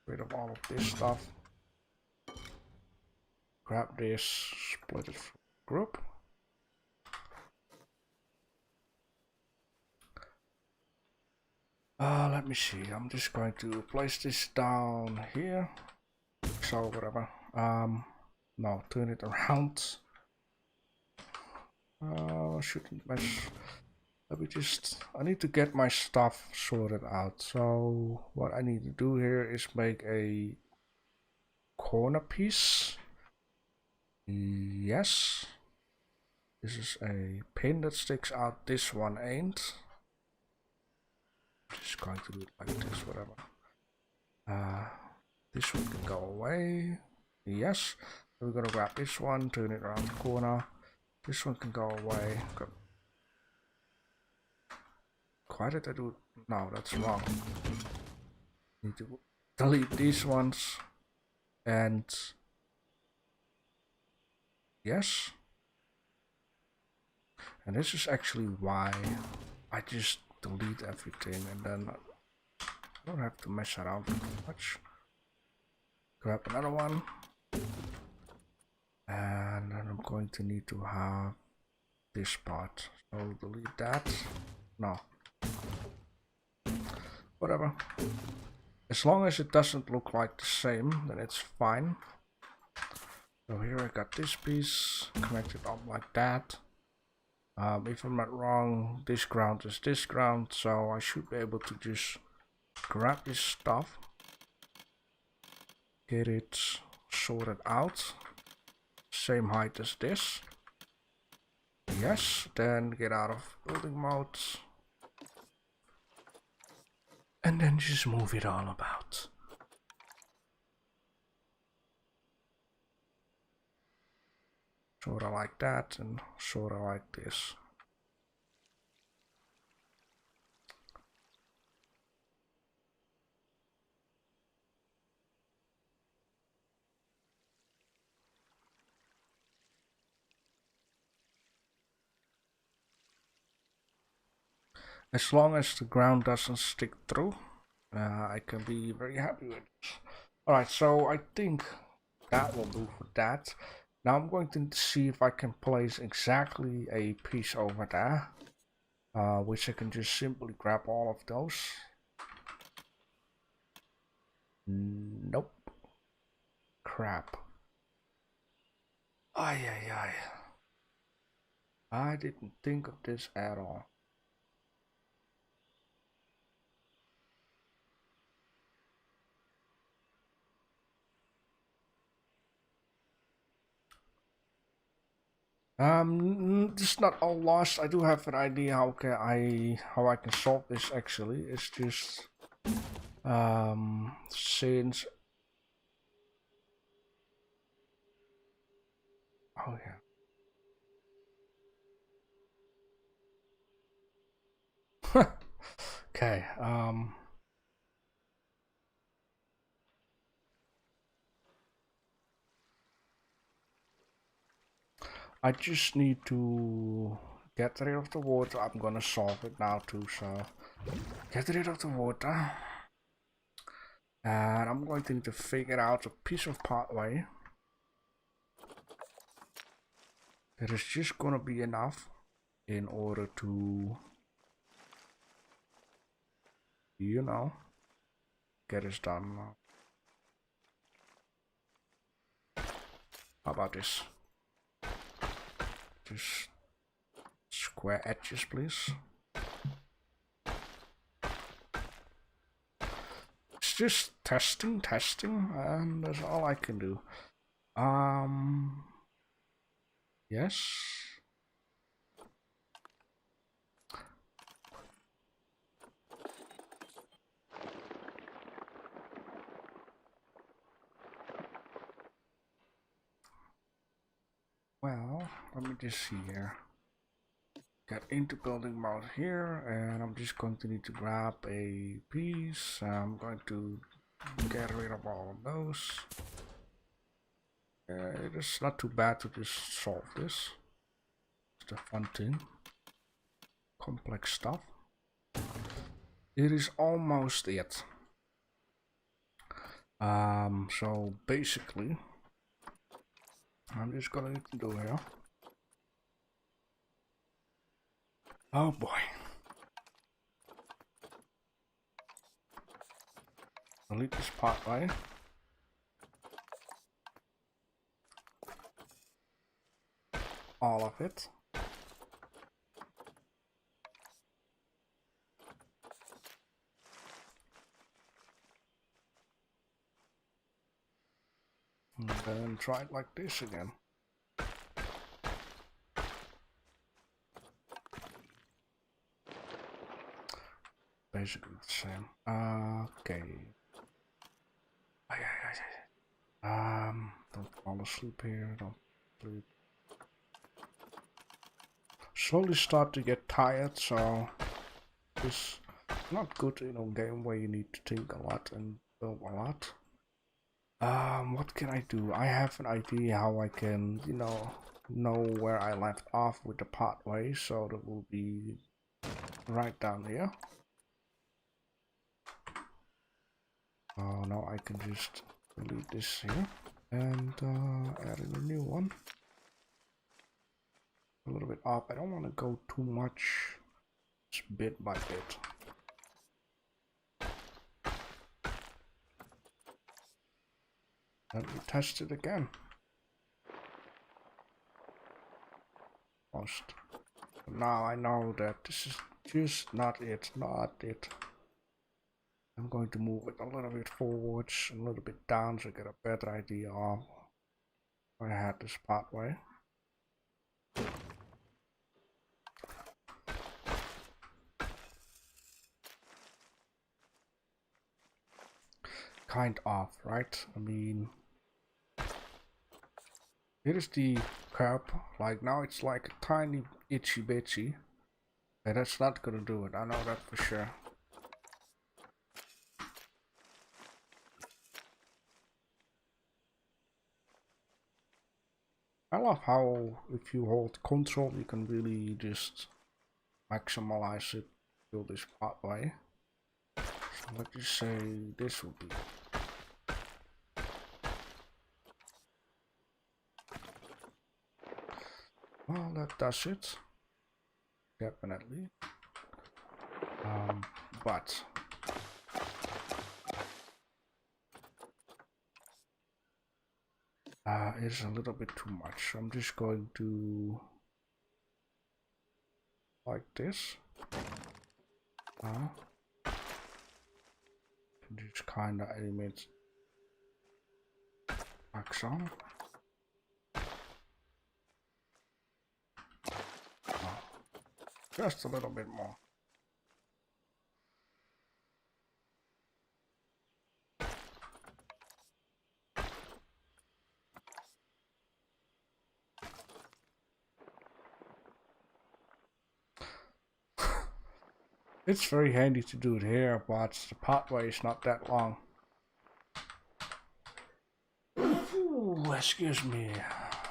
rid of all of this stuff. Grab this, split it from the group. Let me see. I'm just going to place this down here. So whatever. No, turn it around. Shouldn't mess. Let me just. I need to get my stuff sorted out. So what I need to do here is make a corner piece. Yes. This is a pin that sticks out. This one ain't. Just going to do it like this, whatever. This one can go away. Yes. We're gonna grab this one, turn it around the corner. This one can go away. Good. Why did I do it? No, that's wrong. Need to delete these ones. And yes. And this is actually why I just delete everything and then I don't have to mess around too much. Grab another one. And then I'm going to need to have this part. So delete that. No. Whatever. As long as it doesn't look like the same, then it's fine. So here I got this piece connected up like that. If I'm not wrong, this ground is this ground, so I should be able to just grab this stuff, get it sorted out, same height as this. Yes, then get out of building mode, and then just move it all about. Sort of like that and sort of like this. As long as the ground doesn't stick through, I can be very happy with it. Alright, so I think that will do for that. Now I'm going to see if I can place exactly a piece over there, which I can just simply grab all of those. Nope. Crap. Ay. I didn't think of this at all. This is not all lost. I do have an idea how I can solve this actually. It's just since oh yeah. Okay, I just need to get rid of the water. I'm gonna solve it now too, so get rid of the water. And I'm going to need to figure out a piece of pathway that is just gonna be enough in order to, you know, get us done. How about this? Just square edges, please. It's just testing, and that's all I can do. Yes. Well, let me just see here. Get into building mode here, and I'm just going to need to grab a piece. I'm going to get rid of all of those. It is not too bad to just solve this. It's the fun thing. Complex stuff. It is almost it. So basically, I'm just gonna need to do here. Oh boy. Delete this pathway. All of it. And then try it like this again. Basically the same. Okay. Don't fall asleep here. Don't sleep. Slowly start to get tired, so it's not good in a game where you need to think a lot and build a lot. What can I do? I have an idea how I can, know where I left off with the pathway, so that will be right down here. Oh, now I can just delete this here and add in a new one. A little bit up. I don't want to go too much. Just bit by bit. Let me test it again. Most. Now I know that this is just not it. I'm going to move it a little bit forwards, a little bit down, so I get a better idea of where I had this pathway. Kind of, right? I mean, here is the curb. Like now it's like a tiny itchy bitchy. And that's not gonna do it, I know that for sure. I love how if you hold control you can really just maximize it to this pathway. So let's just say this would be. Well, that does it. Definitely. But it's a little bit too much. I'm just going to like this. Just kind of animate axon. Just a little bit more. It's very handy to do it here, but the pathway is not that long. Ooh, excuse me,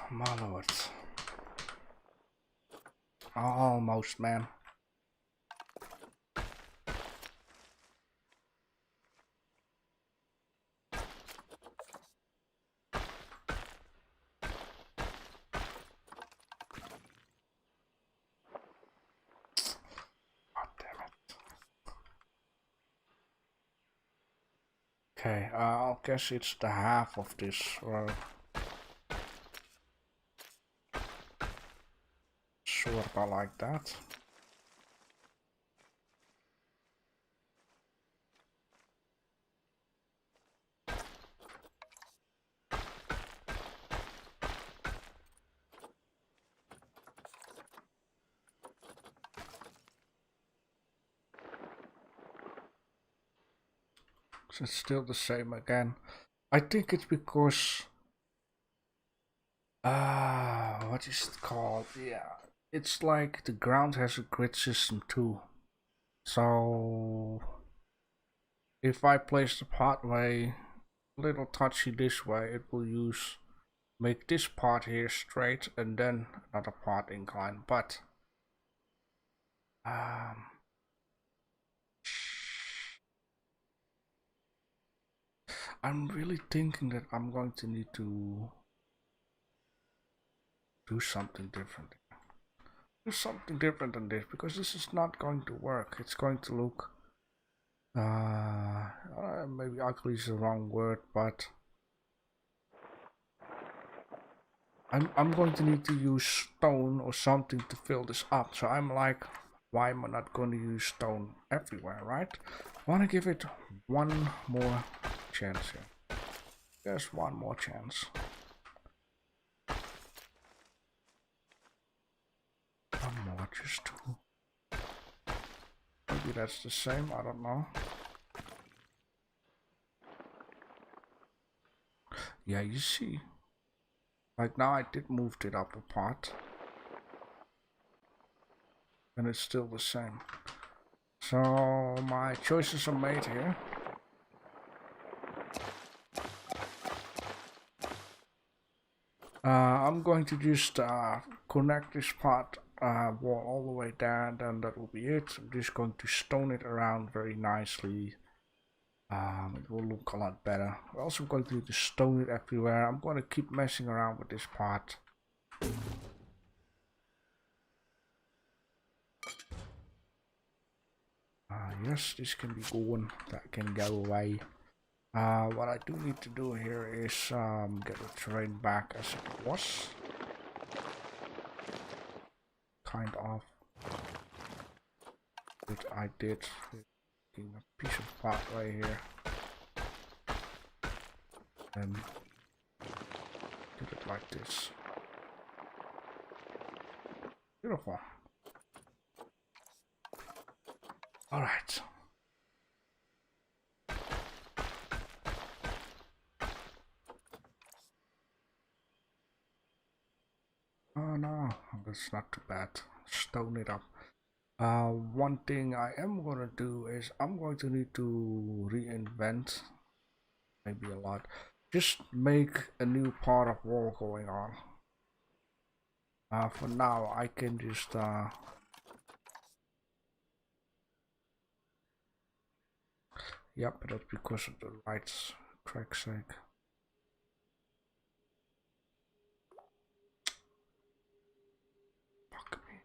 my lord. Almost, man. Okay, I'll guess it's the half of this, or sorta like that. So it's still the same again. I think it's because what is it called? Yeah, it's like the ground has a grid system too. So if I place the pathway a little touchy this way, it will make this part here straight and then another part inclined. But um, I'm really thinking that I'm going to need to do something different. Do something different than this, because this is not going to work. It's going to look maybe ugly is the wrong word, but I'm going to need to use stone or something to fill this up. So I'm like, why am I not going to use stone everywhere, right? I want to give it one more chance here. There's one more chance. One more, just two. Maybe that's the same, I don't know. Yeah, you see. Like now I did move it up a part. And it's still the same. So my choices are made here. I'm going to just connect this part wall all the way down, and that will be it. I'm just going to stone it around very nicely. It will look a lot better. I'm also going to need to stone it everywhere. I'm going to keep messing around with this part. Yes, this can be going. That can go away. What I do need to do here is get the terrain back as it was. Kind of. Which I did. Taking a piece of pathway here. And did it like this. Beautiful. Alright. Oh no, that's not too bad. Stone it up. One thing I am gonna do is I'm going to need to reinvent, maybe a lot. Just make a new part of wall going on. For now, I can just yep, but that's because of the lights. Crack's sake. Fuck me.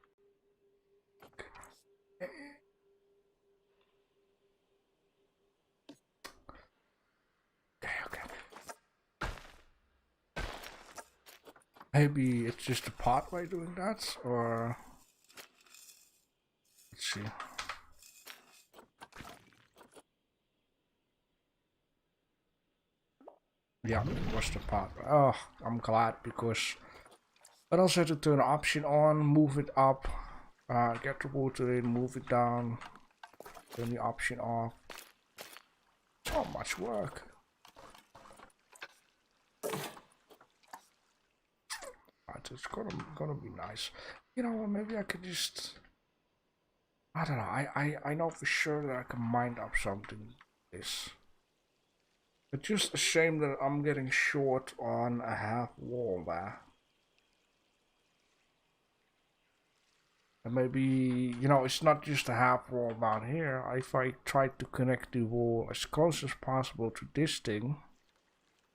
Okay. Maybe it's just a pathway doing that, or let's see. Yeah, it was the pathway. Oh, I'm glad, because I also had to turn the option on, move it up, get the water in, move it down, turn the option off. So much work. Right, it's gonna be nice. You know, maybe I could just, I don't know. I know for sure that I can mind up something. This. It's just a shame that I'm getting short on a half wall there. And maybe, you know, it's not just a half wall down here. If I try to connect the wall as close as possible to this thing,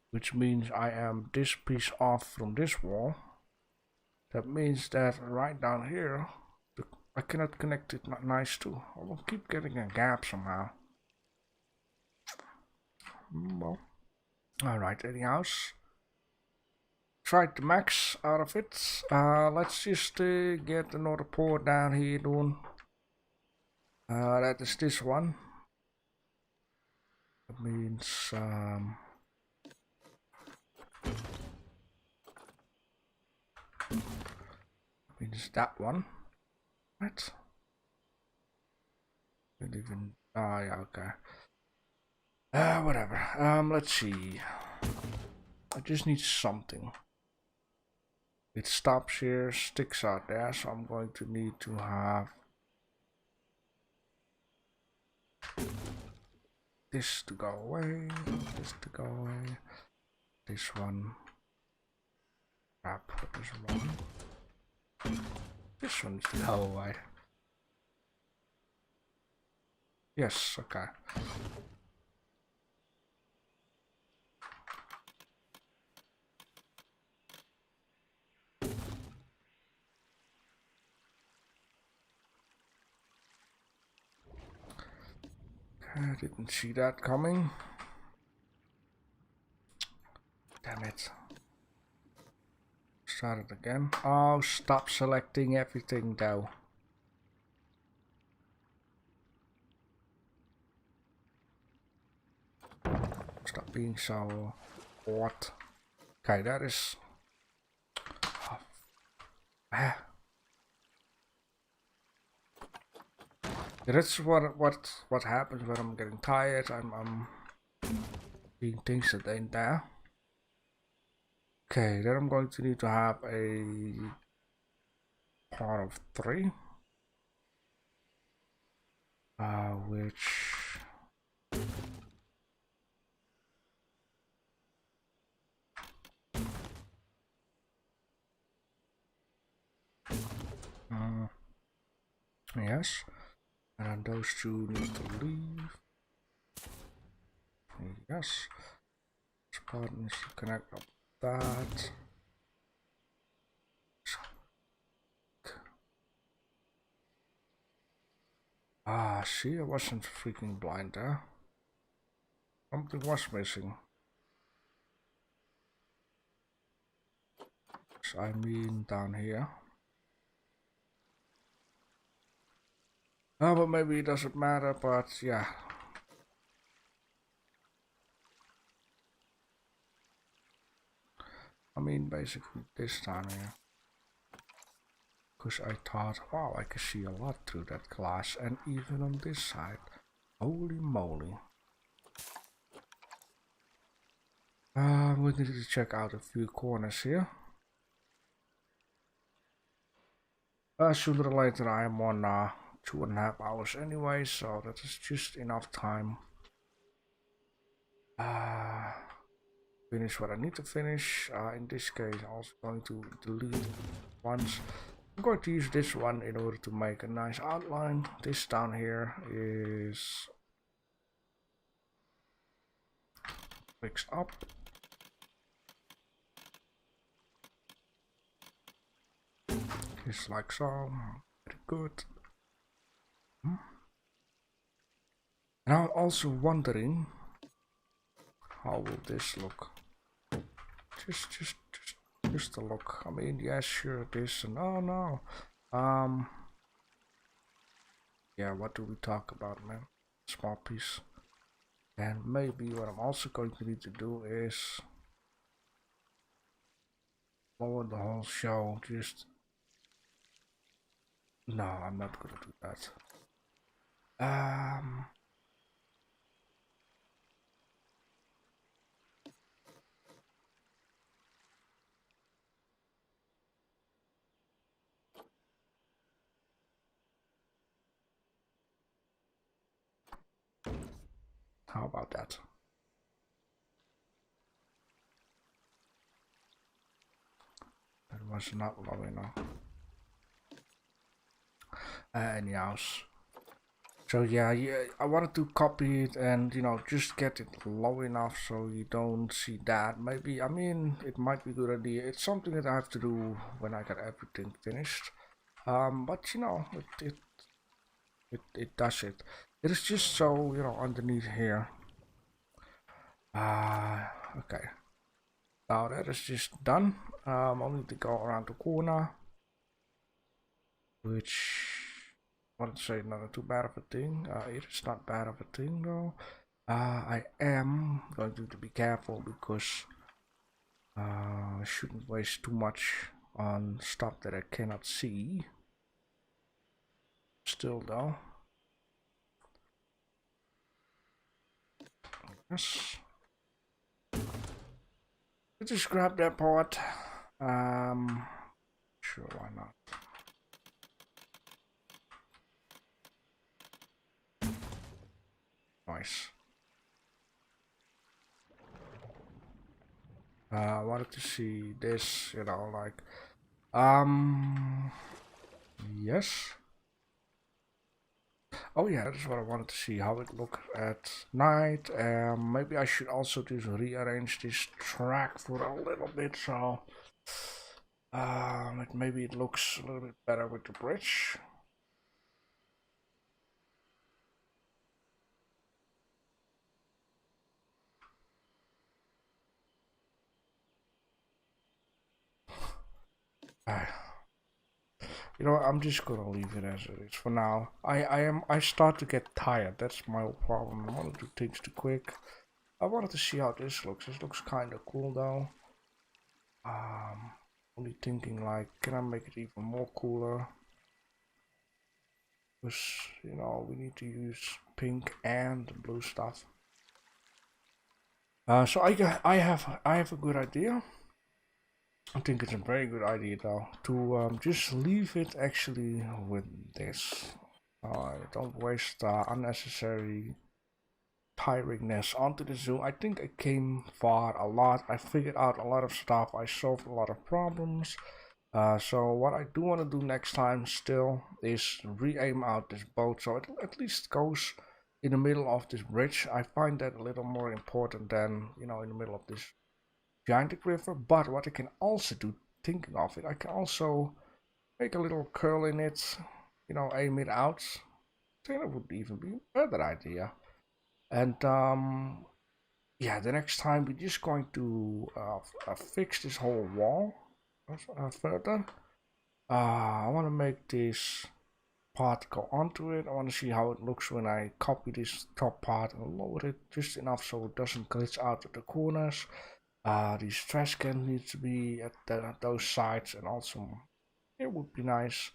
which means I am this piece off from this wall, that means that right down here, I cannot connect it nice too. I will keep getting a gap somehow. Well, alright, anything else? Tried the max out of it. Let's just get another port down here doing. That is this one. That means that one. Right? Didn't even. Ah, yeah, okay. Whatever. Let's see. I just need something. It stops here, sticks out there, so I'm going to need to have this to go away, this to go away, this one. Crap, what is wrong? This one needs to go away. Yes, okay. I didn't see that coming. Damn it. Start it again. Oh, stop selecting everything though. Stop being so odd. Okay, that is... Oh. Ah. That's what happens when I'm getting tired. I'm doing things that ain't there. Okay, then I'm going to need to have a part of 3. Which yes, and those two need to leave. Yes, this part needs to connect up that. Ah, see, I wasn't freaking blind there. Something was missing. So I mean down here. Oh, but maybe it doesn't matter, but yeah. I mean, basically this time here. Because I thought, wow, I can see a lot through that glass, and even on this side. Holy moly. We need to check out a few corners here. Sooner or later I am on 2.5 hours anyway, so that is just enough time. Finish what I need to finish. In this case, I'm also going to delete once. I'm going to use this one in order to make a nice outline. This down here is fixed up. Just like so. Very good. And I'm also wondering, how will this look? Just a look. I mean, yeah, sure, this and oh no. Yeah, what do we talk about, man? Small piece. And maybe what I'm also going to need to do is lower the whole show. Just no, I'm not gonna do that. How about that? That was not low enough. Anyhow. So yeah, I wanted to copy it and just get it low enough so you don't see that. Maybe, I mean, it might be a good idea. It's something that I have to do when I got everything finished. But it does it. It is just so underneath here. Okay. Now that is just done. I'll need to go around the corner, which I want to say not too bad of a thing. It is not bad of a thing though. I am going to be careful because I shouldn't waste too much on stuff that I cannot see. Still though. Yes. Let's just grab that part. Sure, why not? Nice. I wanted to see this, you know, like, yes. Oh yeah, that's what I wanted to see, how it looked at night. Maybe I should also just rearrange this track for a little bit, so maybe it looks a little bit better with the bridge. You know, I'm just gonna leave it as it is for now. I start to get tired. That's my whole problem. I want to do things too quick. I wanted to see how this looks. This looks kind of cool though. Only thinking like, can I make it even more cooler? Because you know we need to use pink and blue stuff. So I have a good idea. I think it's a very good idea though to just leave it actually with this. Don't waste unnecessary tiringness onto the zoo. I think I came far a lot. I figured out a lot of stuff. I solved a lot of problems. So what I do want to do next time still is re-aim out this boat so it at least goes in the middle of this bridge. I find that a little more important than, you know, in the middle of this gigantic river. But what I can also do, thinking of it, I can also make a little curl in it, you know, aim it out. I think that would even be a better idea. And yeah, the next time we're just going to fix this whole wall further. I want to make this part go onto it. I want to see how it looks when I copy this top part and lower it just enough so it doesn't glitch out at the corners. These trash cans need to be at those sides, and also it would be nice.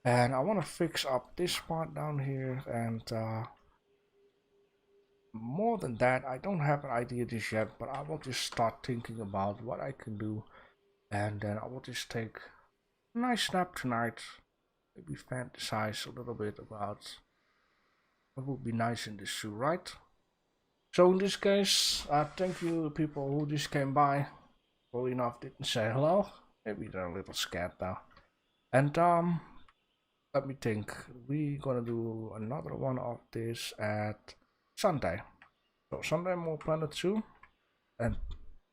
And I want to fix up this part down here, and more than that, I don't have an idea just yet, but I will just start thinking about what I can do, and then I will just take a nice nap tonight, maybe fantasize a little bit about what would be nice in this zoo, right? So in this case, thank you people who just came by. Well enough didn't say hello. Maybe they're a little scared now. And let me think. We're gonna do another one of this at Sunday. So Sunday more Planetzoo. And